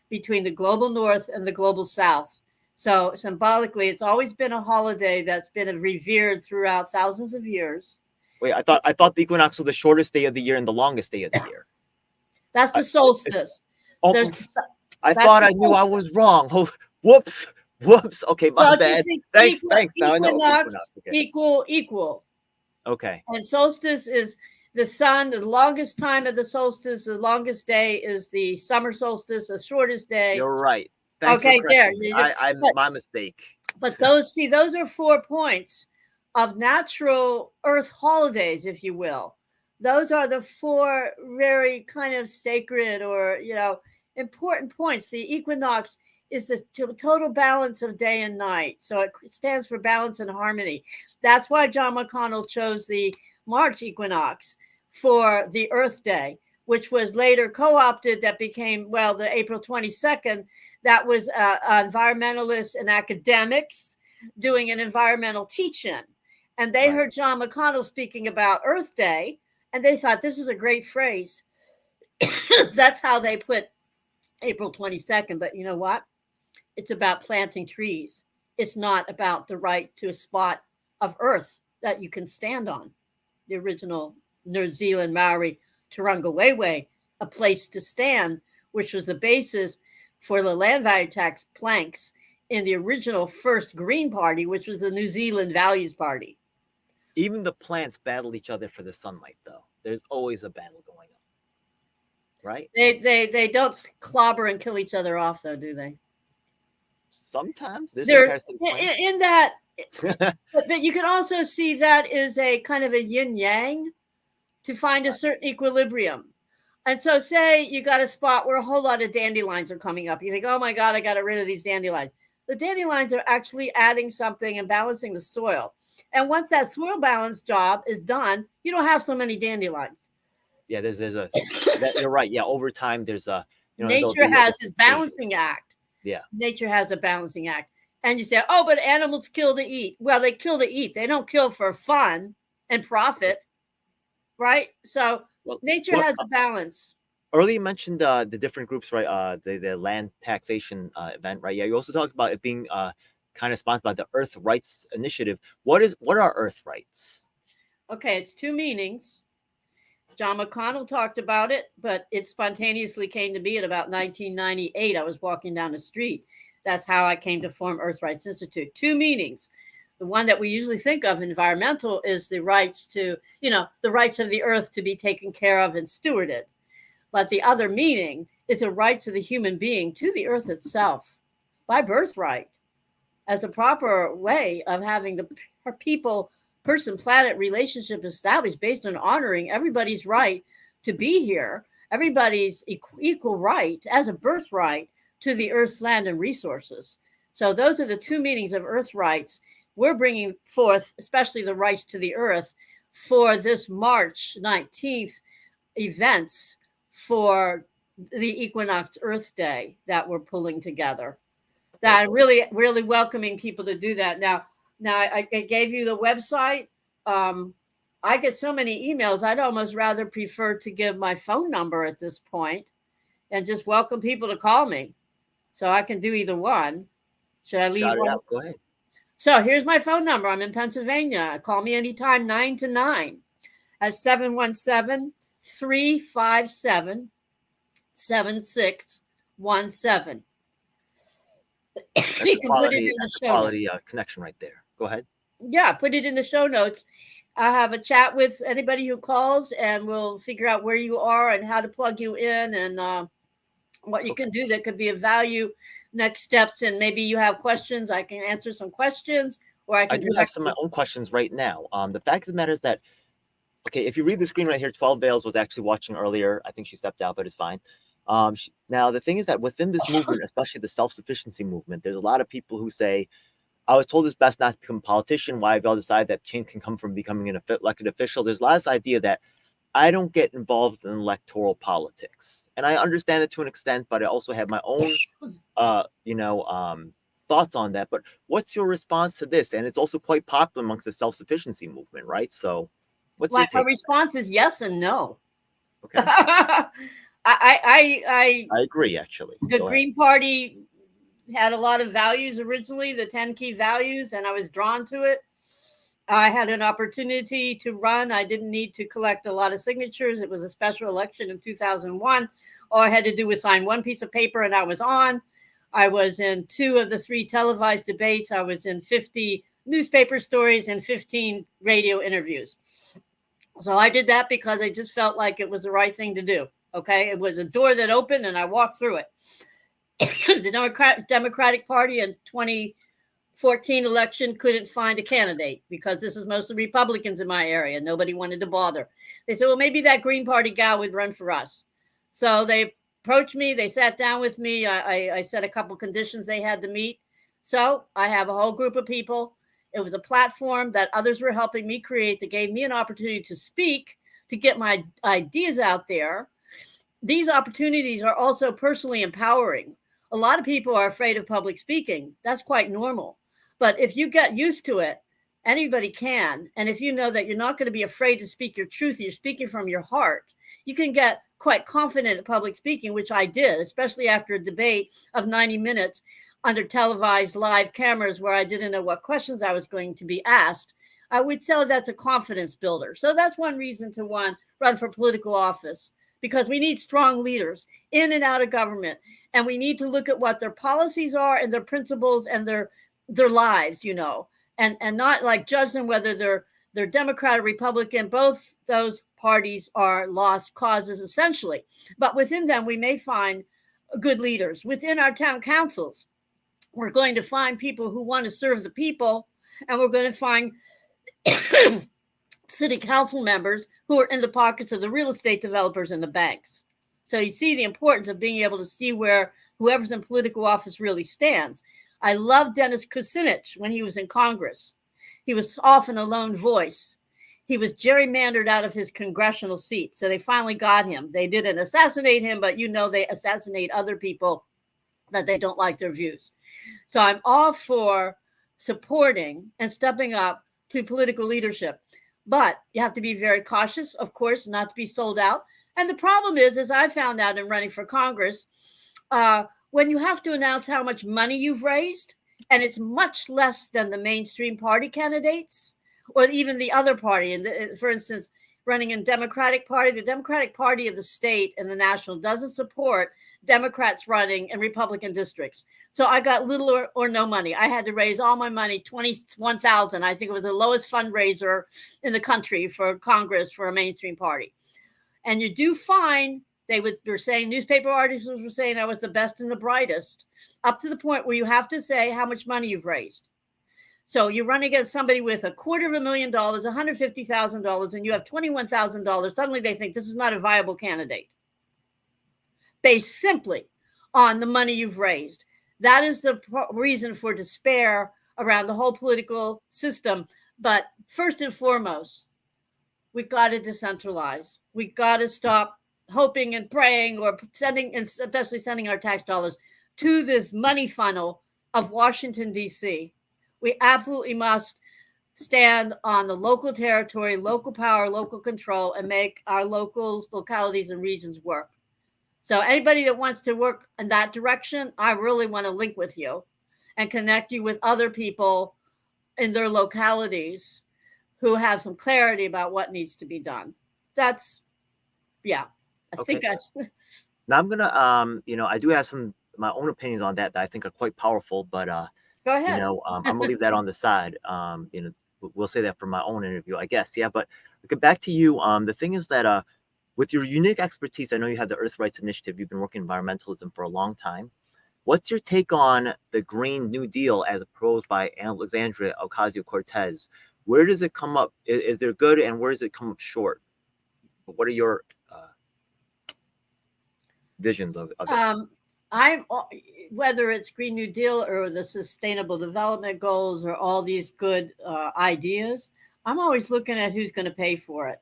between the global north and the global south. So symbolically, it's always been a holiday that's been revered throughout thousands of years. Wait, I thought the equinox was the shortest day of the year and the longest day of the year. That's the solstice. I thought I knew I was wrong. Oh, whoops. Okay, my bad. Thanks. Now I know. Equal. Okay. And solstice is the sun. The longest time of the solstice, the longest day is the summer solstice. The shortest day. You're right. Thanks okay, there. My mistake. But those are 4 points of natural Earth holidays, if you will. Those are the 4 very kind of sacred or important points. The equinox is the total balance of day and night. So it stands for balance and harmony. That's why John McConnell chose the March equinox for the Earth Day, which was later co-opted. That became, the April 22nd. That was environmentalists and academics doing an environmental teach-in. And they heard John McConnell speaking about Earth Day, and they thought this is a great phrase. That's how they put April 22nd. But you know what? It's about planting trees. It's not about the right to a spot of earth that you can stand on. The original New Zealand Maori Turunga Wayway, a place to stand, which was the basis for the land value tax planks in the original first Green Party, which was the New Zealand Values Party. Even the plants battle each other for the sunlight, though. There's always a battle going on, right? They don't clobber and kill each other off, though, do they? Sometimes in But you can also see that is a kind of a yin yang to find a certain equilibrium. And so say you got a spot where a whole lot of dandelions are coming up. You think, oh my God, I got rid of these dandelions. The dandelions are actually adding something and balancing the soil. And once that soil balance job is done, you don't have so many dandelions. Yeah, there's a that you're right. Yeah, over time there's a Nature has this balancing act. Yeah. Nature has a balancing act. And you say, oh, but animals kill to eat. Well, they kill to eat. They don't kill for fun and profit. Right? So nature has a balance. Earlier you mentioned the different groups, right? The land taxation event, right? Yeah, you also talked about it being kind of sponsored by the Earth Rights Initiative. What are Earth Rights? Okay, it's two meanings. John McConnell talked about it, but it spontaneously came to be in about 1998. I was walking down the street. That's how I came to form Earth Rights Institute. Two meanings. The one that we usually think of, environmental, is the rights to, the rights of the earth to be taken care of and stewarded. But the other meaning is the rights of the human being to the earth itself by birthright, as a proper way of having the person-planet relationship established based on honoring everybody's right to be here, everybody's equal right as a birthright to the earth's land and resources. So those are the two meanings of earth rights. We're bringing forth, especially the rights to the earth, for this March 19th events for the Equinox Earth Day that we're pulling together. That I'm really, really welcoming people to do that. Now I gave you the website. I get so many emails. I'd almost rather prefer to give my phone number at this point and just welcome people to call me. So I can do either one. Should I leave one? Go ahead. So here's my phone number. I'm in Pennsylvania. Call me anytime, 9 to 9 at 717-357-7617. You can put it in the show quality connection right there. Go ahead. Yeah, put it in the show notes. I'll have a chat with anybody who calls, and we'll figure out where you are and how to plug you in and what you can do that could be of value. Next steps, and maybe you have questions. I can answer some questions, or I do have some of my own questions right now. The fact of the matter is that, okay, if you read the screen right here, 12 Veils was actually watching earlier. I think she stepped out, but it's fine. Now, the thing is that within this movement, especially the self-sufficiency movement, there's a lot of people who say, I was told it's best not to become a politician. Why have y'all decided that change can come from becoming an elected official? There's a lot of this idea that I don't get involved in electoral politics. And I understand it to an extent, but I also have my own, thoughts on that. But what's your response to this? And it's also quite popular amongst the self-sufficiency movement, right? So what's your take? My response is yes and no. Okay. I agree, actually. The Green Party had a lot of values originally, the 10 key values, and I was drawn to it. I had an opportunity to run. I didn't need to collect a lot of signatures. It was a special election in 2001. All I had to do was sign one piece of paper, and I was on. I was in 2 of the 3 televised debates. I was in 50 newspaper stories and 15 radio interviews. So I did that because I just felt like it was the right thing to do. Okay, it was a door that opened, and I walked through it. The Democratic Party in 2014 election couldn't find a candidate because this is mostly Republicans in my area. Nobody wanted to bother. They said, well, maybe that Green Party gal would run for us. So they approached me. They sat down with me. I said a couple conditions they had to meet. So I have a whole group of people. It was a platform that others were helping me create that gave me an opportunity to speak, to get my ideas out there. These opportunities are also personally empowering. A lot of people are afraid of public speaking. That's quite normal. But if you get used to it, anybody can. And if you know that you're not going to be afraid to speak your truth, you're speaking from your heart, you can get quite confident at public speaking, which I did, especially after a debate of 90 minutes under televised live cameras where I didn't know what questions I was going to be asked. I would say that's a confidence builder. So that's one reason to run for political office, because we need strong leaders in and out of government. And we need to look at what their policies are and their principles and their lives, and not like judge them whether they're Democrat or Republican. Both those parties are lost causes essentially. But within them, we may find good leaders. Within our town councils, we're going to find people who want to serve the people And we're going to find city council members who are in the pockets of the real estate developers and the banks. So you see the importance of being able to see where whoever's in political office really stands. I love Dennis Kucinich when he was in Congress. He was often a lone voice. He was gerrymandered out of his congressional seat. So they finally got him. They didn't assassinate him, but they assassinate other people that they don't like their views. So I'm all for supporting and stepping up to political leadership. But you have to be very cautious, of course, not to be sold out. And the problem is, as I found out in running for Congress, when you have to announce how much money you've raised, and it's much less than the mainstream party candidates or even the other party. And for instance, running in Democratic Party, the Democratic Party of the state and the national doesn't support Democrats running in Republican districts. So I got little or no money. I had to raise all my money, $21,000. I think it was the lowest fundraiser in the country for Congress for a mainstream party. And you do find were saying, newspaper articles were saying I was the best and the brightest, up to the point where you have to say how much money you've raised. So you run against somebody with $250,000, $150,000, and you have $21,000. Suddenly they think this is not a viable candidate, based simply on the money you've raised. That is the reason for despair around the whole political system. But first and foremost, we got to decentralize. We got to stop hoping and praying or especially sending our tax dollars to this money funnel of Washington, D.C. We absolutely must stand on the local territory, local power, local control, and make our localities and regions work. So anybody that wants to work in that direction, I really want to link with you and connect you with other people in their localities who have some clarity about what needs to be done. I think that's. Now I'm gonna, I do have my own opinions on that I think are quite powerful, but go ahead. I'm gonna leave that on the side. We'll say that for my own interview, I guess. Yeah, but back to you. The thing is that with your unique expertise, I know you have the Earth Rights Initiative. You've been working in environmentalism for a long time. What's your take on the Green New Deal as proposed by Alexandria Ocasio-Cortez? Where does it come up? Is there good, and where does it come up short? What are your visions of it? Whether it's Green New Deal or the Sustainable Development Goals or all these good ideas, I'm always looking at who's going to pay for it.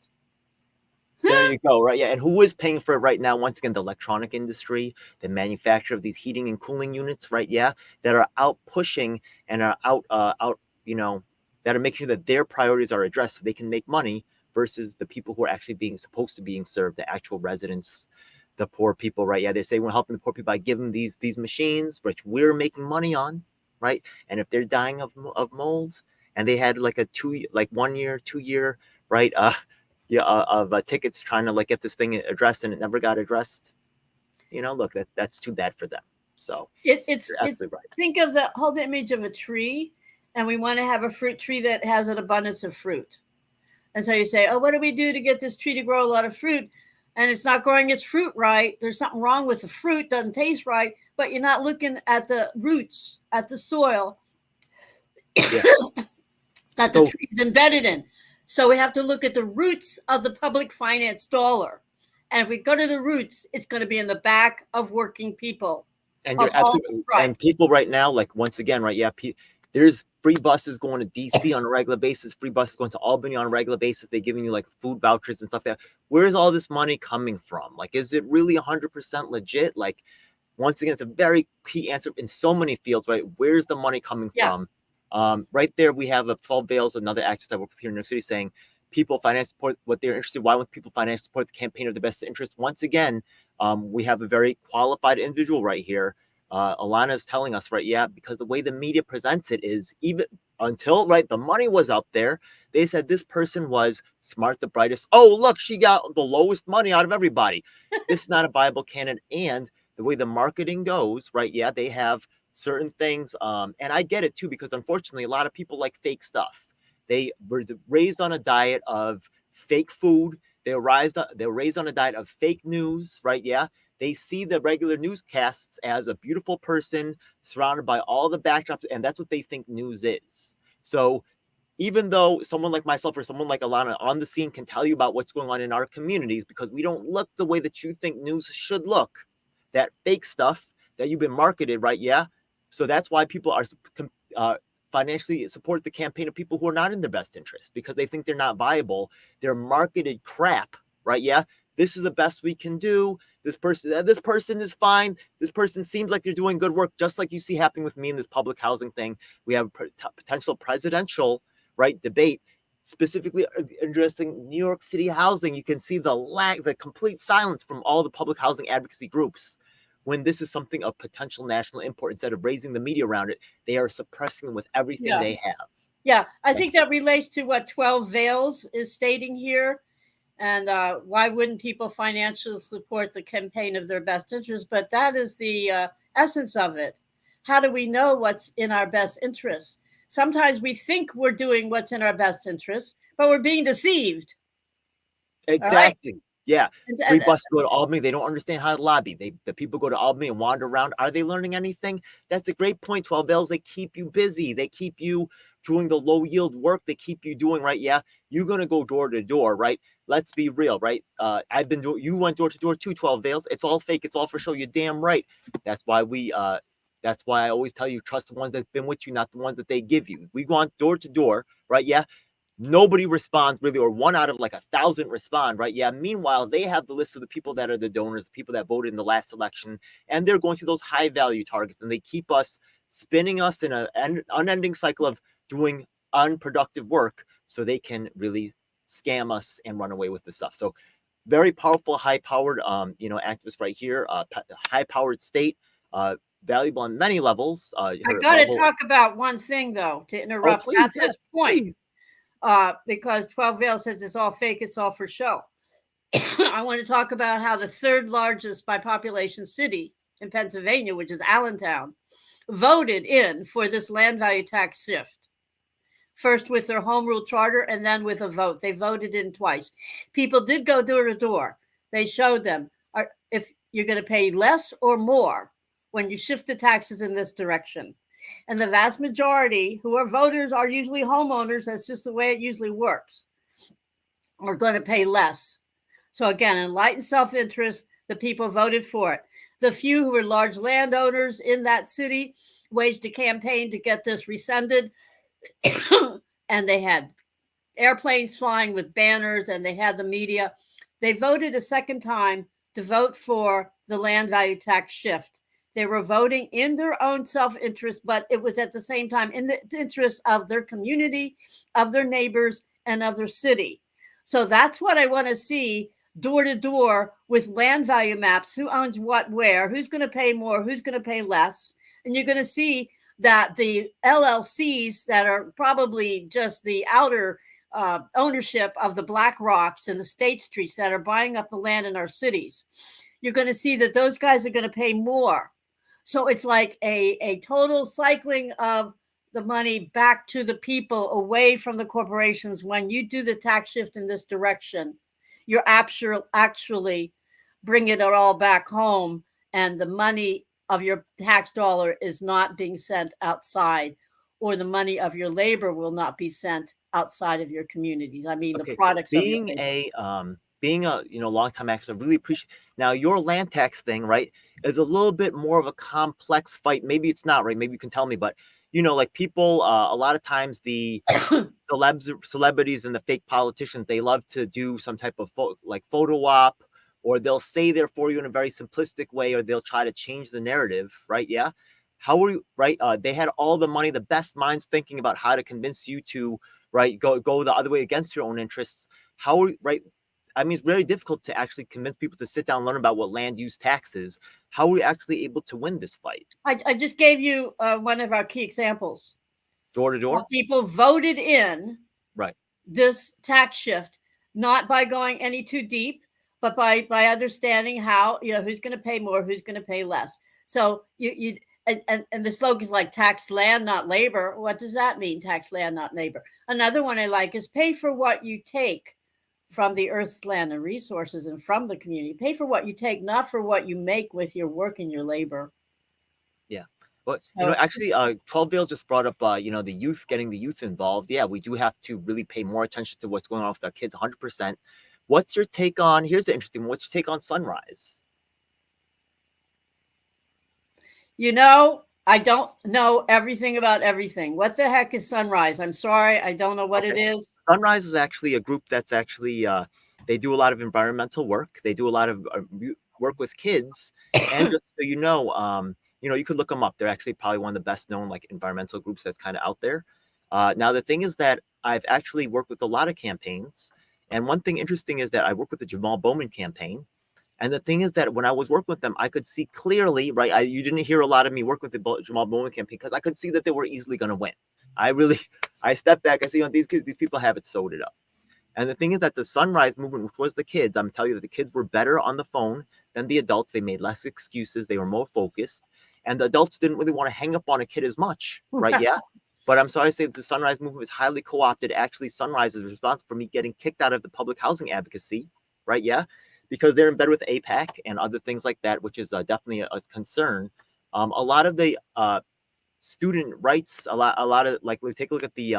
There you go, right? Yeah, and who is paying for it right now? Once again, the electronic industry, the manufacturer of these heating and cooling units, right? Yeah, that are out pushing and are out, that are making sure that their priorities are addressed so they can make money versus the people who are actually supposed to being served, the actual residents, the poor people, right? Yeah, they say we're helping the poor people by giving these machines, which we're making money on, right? And if they're dying of mold, and they had like 1 year, 2 year, right? Of tickets trying to get this thing addressed, and it never got addressed. Look, that's too bad for them. So it's right. Think of the whole image of a tree, and we want to have a fruit tree that has an abundance of fruit. And so you say, oh, what do we do to get this tree to grow a lot of fruit? And it's not growing its fruit right. There's something wrong with the fruit, doesn't taste right, but you're not looking at the roots, at the soil that the tree is embedded in. So we have to look at the roots of the public finance dollar. And if we go to the roots, it's going to be in the back of working people. And you're absolutely right. And people right now, once again, right? Yeah, there's free buses going to DC on a regular basis, free buses going to Albany on a regular basis. They're giving you food vouchers and stuff like that. Where's all this money coming from? Is it really 100% legit? Once again, it's a very key answer in so many fields, right? Where's the money coming from? Right there, we have 12 Veils, another actress I work with here in New York City, saying people financially support what they're interested in. Why would people financially support the campaign of the best interest? Once again, we have a very qualified individual right here. Alanna is telling us, right? Yeah, because the way the media presents it is, even until the money was out there, they said this person was smart, the brightest. Oh, look, she got the lowest money out of everybody. This is not a viable candidate. And the way the marketing goes, right? Yeah, they have certain things, and I get it too, because unfortunately a lot of people like fake stuff. They were raised on a diet of fake food. They were raised on a diet of fake news, right? Yeah, they see the regular newscasts as a beautiful person surrounded by all the backdrops, and that's what they think news is. So even though someone like myself or someone like Alanna on the scene can tell you about what's going on in our communities, because we don't look the way that you think news should look, that fake stuff that you've been marketed, right? Yeah. So that's why people are financially support the campaign of people who are not in their best interest because they think they're not viable. They're marketed crap, right? Yeah. This is the best we can do. This person is fine. This person seems like they're doing good work, just like you see happening with me in this public housing thing. We have a potential presidential right debate specifically addressing New York City housing. You can see the complete silence from all the public housing advocacy groups when this is something of potential national import. Instead of raising the media around it, they are suppressing them with everything they have. Yeah, I think that relates to what 12 Veils is stating here. And why wouldn't people financially support the campaign of their best interest? But that is the essence of it. How do we know what's in our best interest? Sometimes we think we're doing what's in our best interest, but we're being deceived. Exactly. Right? Yeah. Free bus to go to Albany. They don't understand how to lobby. The people go to Albany and wander around. Are they learning anything? That's a great point. 12 Bells. They keep you busy. They keep you doing the low yield work. They keep you doing right. Yeah. You're going to go door to door, right? Let's be real, right? You went door to door too, 12 Veils. It's all fake. It's all for show. You're damn right. That's why that's why I always tell you, trust the ones that've been with you, not the ones that they give you. We go on door to door, right? Yeah. Nobody responds really, or 1 out of like 1,000 respond, right? Yeah. Meanwhile, they have the list of the people that are the donors, the people that voted in the last election, and they're going to those high value targets, and they keep us spinning us in an unending cycle of doing unproductive work so they can really scam us and run away with the stuff. So very powerful, high-powered, activist right here, high-powered state, valuable on many levels. I got to talk about one thing though, to interrupt at this point. Because 12 Veil says it's all fake, it's all for show. I want to talk about how the third largest by population city in Pennsylvania, which is Allentown, voted in for this land value tax shift. First with their home rule charter and then with a vote. They voted in twice. People did go door to door. They showed them if you're going to pay less or more when you shift the taxes in this direction. And the vast majority who are voters are usually homeowners. That's just the way it usually works. Are going to pay less. So again, enlightened self-interest, the people voted for it. The few who were large landowners in that city waged a campaign to get this rescinded. And they had airplanes flying with banners and they had the media. They voted a second time to vote for the land value tax shift. They were voting in their own self-interest, but it was at the same time in the interest of their community, of their neighbors, and of their city. So that's what I want to see door to door with land value maps. Who owns what where? Who's going to pay more? Who's going to pay less? And you're going to see that the LLCs that are probably just the outer ownership of the Black Rocks and the State Streets that are buying up the land in our cities, you're going to see that those guys are going to pay more. So it's like a total cycling of the money back to the people, away from the corporations. When you do the tax shift in this direction, you're actually bringing it all back home, and the money of your tax dollar is not being sent outside, or the money of your labor will not be sent outside of your communities. I mean, the products being a longtime activist, I really appreciate. Now your land tax thing, right, is a little bit more of a complex fight. Maybe it's not, right? Maybe you can tell me, but like people, a lot of times the celebrities and the fake politicians, they love to do some type of photo op, or they'll say they're for you in a very simplistic way, or they'll try to change the narrative, right? Yeah. How are you, right? They had all the money, the best minds thinking about how to convince you to, right, go the other way against your own interests. How are, right? I mean, it's very difficult to actually convince people to sit down and learn about what land use tax is. How are we actually able to win this fight? I just gave you one of our key examples. Door to door? People voted in this tax shift, not by going any too deep, but by understanding how, who's going to pay more, who's going to pay less. So and the slogan's like tax land, not labor. What does that mean? Tax land, not labor. Another one I like is pay for what you take from the earth's land and resources and from the community. Pay for what you take, not for what you make with your work and your labor. Yeah. But So actually, 12 Bill just brought up, the youth, getting the youth involved. Yeah, we do have to really pay more attention to what's going on with our kids, 100%. What's your take on? Here's the interesting one. What's your take on Sunrise? I don't know everything about everything. What the heck is Sunrise? I'm sorry, I don't know what it Okay. is. Sunrise is actually a group that's actually they do a lot of environmental work. They do a lot of work with kids, and just so you could look them up. They're actually probably one of the best known like environmental groups that's kind of out there. Now the thing is that I've actually worked with a lot of campaigns, and one thing interesting is that I work with the Jamal Bowman campaign. And the thing is that when I was working with them, I could see clearly, right? You didn't hear a lot of me work with the Jamal Bowman campaign because I could see that they were easily going to win. I really, I stepped back. I see these kids, these people have it sewed up. And the thing is that the Sunrise movement, which was the kids, I'm telling you that the kids were better on the phone than the adults. They made less excuses. They were more focused. And the adults didn't really want to hang up on a kid as much, right? Yeah. But I'm sorry to say that the Sunrise movement is highly co-opted. Actually, Sunrise is responsible for me getting kicked out of the public housing advocacy, right? Yeah. Because they're in bed with APAC and other things like that, which is definitely a concern. A lot of the student rights, a lot of like, we take a look at the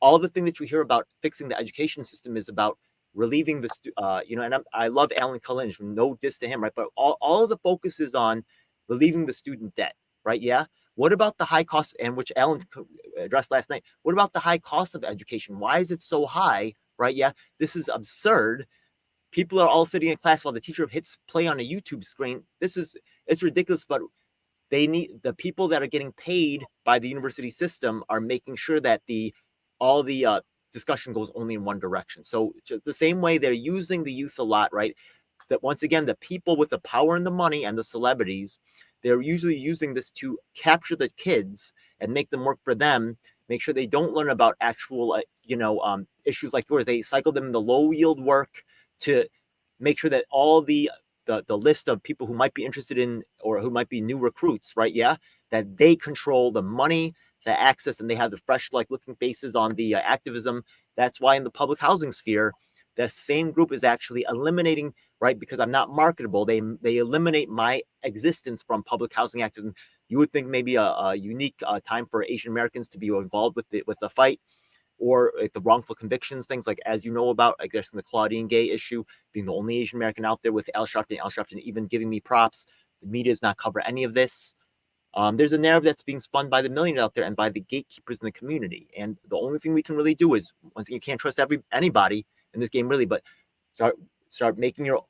all the thing that you hear about fixing the education system is about relieving the and I love Alan Cullen, no diss to him, right? But all of the focus is on relieving the student debt, right? Yeah. What about the high cost, and which Alan addressed last night? What about the high cost of education? Why is it so high, right? Yeah, this is absurd. People are all sitting in class while the teacher hits play on a YouTube screen. It's ridiculous, but they need the people that are getting paid by the university system are making sure that all the discussion goes only in one direction. So just the same way they're using the youth a lot, right? That once again, the people with the power and the money and the celebrities, they're usually using this to capture the kids and make them work for them. Make sure they don't learn about actual, issues like yours. They cycle them into low yield work to make sure that all the list of people who might be interested in or who might be new recruits, right? Yeah, that they control the money, the access, and they have the fresh, like looking faces on the activism. That's why in the public housing sphere, the same group is actually eliminating, right? Because I'm not marketable. They eliminate my existence from public housing activism. You would think maybe a unique time for Asian Americans to be involved with the fight, or like the wrongful convictions, things like, as you know about, I guess, in the Claudine Gay issue, being the only Asian American out there with Al Sharpton even giving me props. The media does not cover any of this. There's a narrative that's being spun by the millionaires out there and by the gatekeepers in the community. And the only thing we can really do is, once again, you can't trust anybody in this game, really, but start making your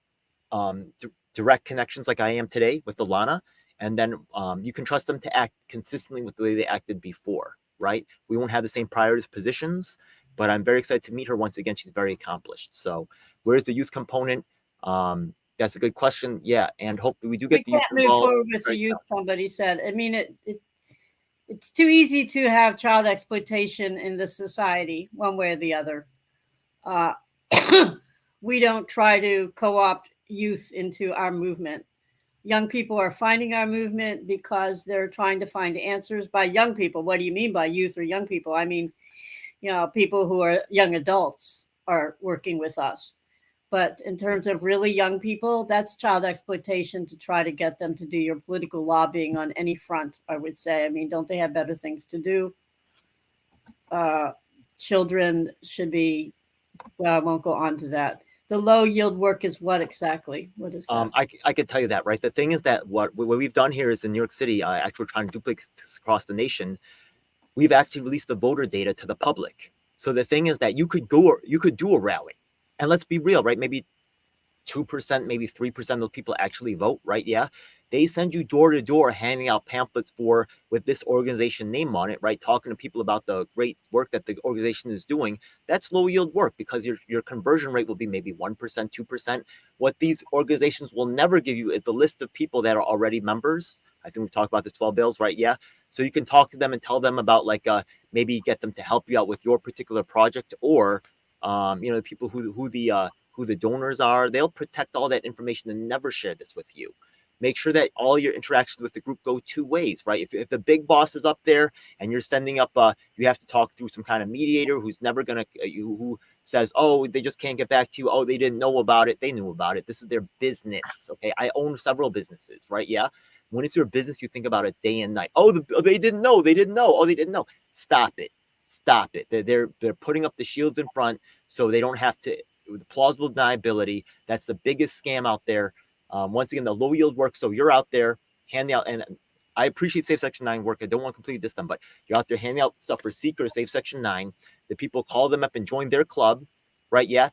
direct connections like I am today with Alanna, and then you can trust them to act consistently with the way they acted before, right? We won't have the same priorities positions, but I'm very excited to meet her once again. She's very accomplished. So where's the youth component? That's a good question. Yeah, and hopefully we do get we the youth can't move involved. forward with the youth. Somebody said. I mean, it's too easy to have child exploitation in this society, one way or the other. We don't try to co-opt youth into our movement. Young people are finding our movement because they're trying to find answers. By young people, what do you mean by youth or young people? I mean, people who are young adults are working with us. But in terms of really young people, that's child exploitation to try to get them to do your political lobbying on any front, I would say. I mean, don't they have better things to do? Children should be, well, I won't go on to that. The low yield work is what exactly? What is that? I could tell you that, right? The thing is that what we've done here is in New York City, actually we're trying to duplicate this across the nation. We've actually released the voter data to the public. So the thing is that you could do a rally, and let's be real, right? Maybe 2%, maybe 3% of those people actually vote, right? Yeah. They send you door to door handing out pamphlets with this organization name on it, right? Talking to people about the great work that the organization is doing. That's low yield work because your conversion rate will be maybe 1%, 2%. What these organizations will never give you is the list of people that are already members. I think we've talked about this 12 bills, right? Yeah. So you can talk to them and tell them about maybe get them to help you out with your particular project, or the people who the donors are. They'll protect all that information and never share this with you. Make sure that all your interactions with the group go two ways, right? If the big boss is up there and you're sending up, you have to talk through some kind of mediator who's never going to, who says, oh, they just can't get back to you. Oh, they didn't know about it. They knew about it. This is their business. Okay. I own several businesses, right? Yeah. When it's your business, you think about it day and night. Oh, they didn't know. They didn't know. Oh, they didn't know. Stop it. Stop it. They're putting up the shields in front so they don't have to. With plausible deniability, that's the biggest scam out there. Once again, the low yield work. So you're out there handing out, and I appreciate Safe Section 9 work. I don't want to completely diss them, but you're out there handing out stuff for Secret or Safe Section 9. The people call them up and join their club, right? Yeah.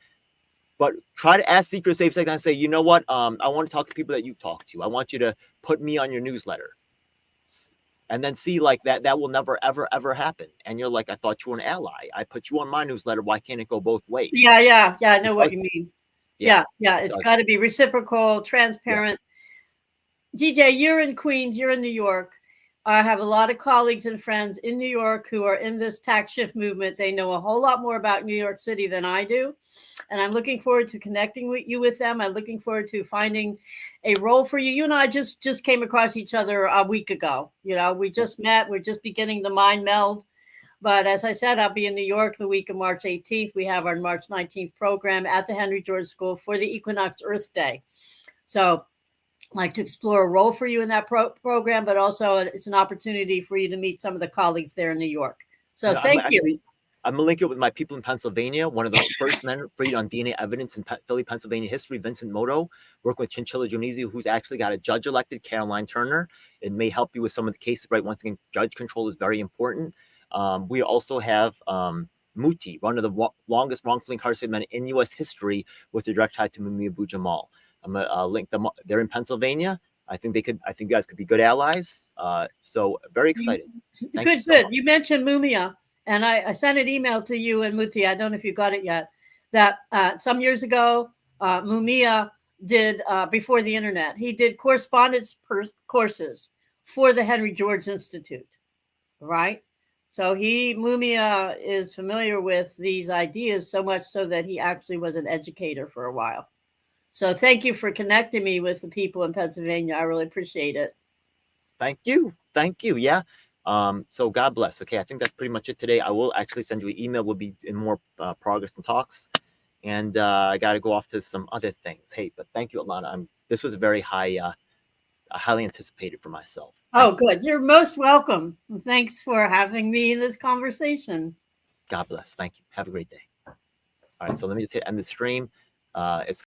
But try to ask Secret Safe Section and say, you know what? I want to talk to people that you've talked to. I want you to put me on your newsletter. And then see like that will never, ever, ever happen. And you're like, I thought you were an ally. I put you on my newsletter. Why can't it go both ways? Yeah. I know what you mean. Yeah. It's got to be reciprocal, transparent. DJ, you're in Queens, you're in New York. I have a lot of colleagues and friends in New York who are in this tax shift movement. They know a whole lot more about New York City than I do. And I'm looking forward to connecting with them. I'm looking forward to finding a role for you. You and I just came across each other a week ago. You know, we just met. We're just beginning the mind meld. But as I said, I'll be in New York the week of March 18th. We have our March 19th program at the Henry George School for the Equinox Earth Day. So I'd like to explore a role for you in that program, but also it's an opportunity for you to meet some of the colleagues there in New York. So thank you. I'm going to link it with my people in Pennsylvania. One of the first men freed on DNA evidence in Philly, Pennsylvania history, Vincent Moto, working with Chinchilla Jonizio, who's actually got a judge elected, Caroline Turner. It may help you with some of the cases, right? Once again, judge control is very important. We also have Muti, one of the longest wrongfully incarcerated men in U.S. history, with a direct tie to Mumia Abu Jamal. I'm going to link them. They're in Pennsylvania. I think you guys could be good allies. So very excited. Good. You mentioned Mumia. And I sent an email to you and Muti. I don't know if you got it yet. That some years ago, Mumia did before the internet. He did correspondence courses for the Henry George Institute, right? So Mumia is familiar with these ideas so much so that he actually was an educator for a while. So thank you for connecting me with the people in Pennsylvania. I really appreciate it. Thank you. Yeah. So God bless. Okay, I think that's pretty much it today. I will actually send you an email. We'll be in more progress and talks. And I got to go off to some other things. Hey, but thank you, Alanna. This was a very highly anticipated for myself. Oh, good. You're most welcome. Thanks for having me in this conversation. God bless. Thank you. Have a great day. All right, so let me just hit end the stream. It's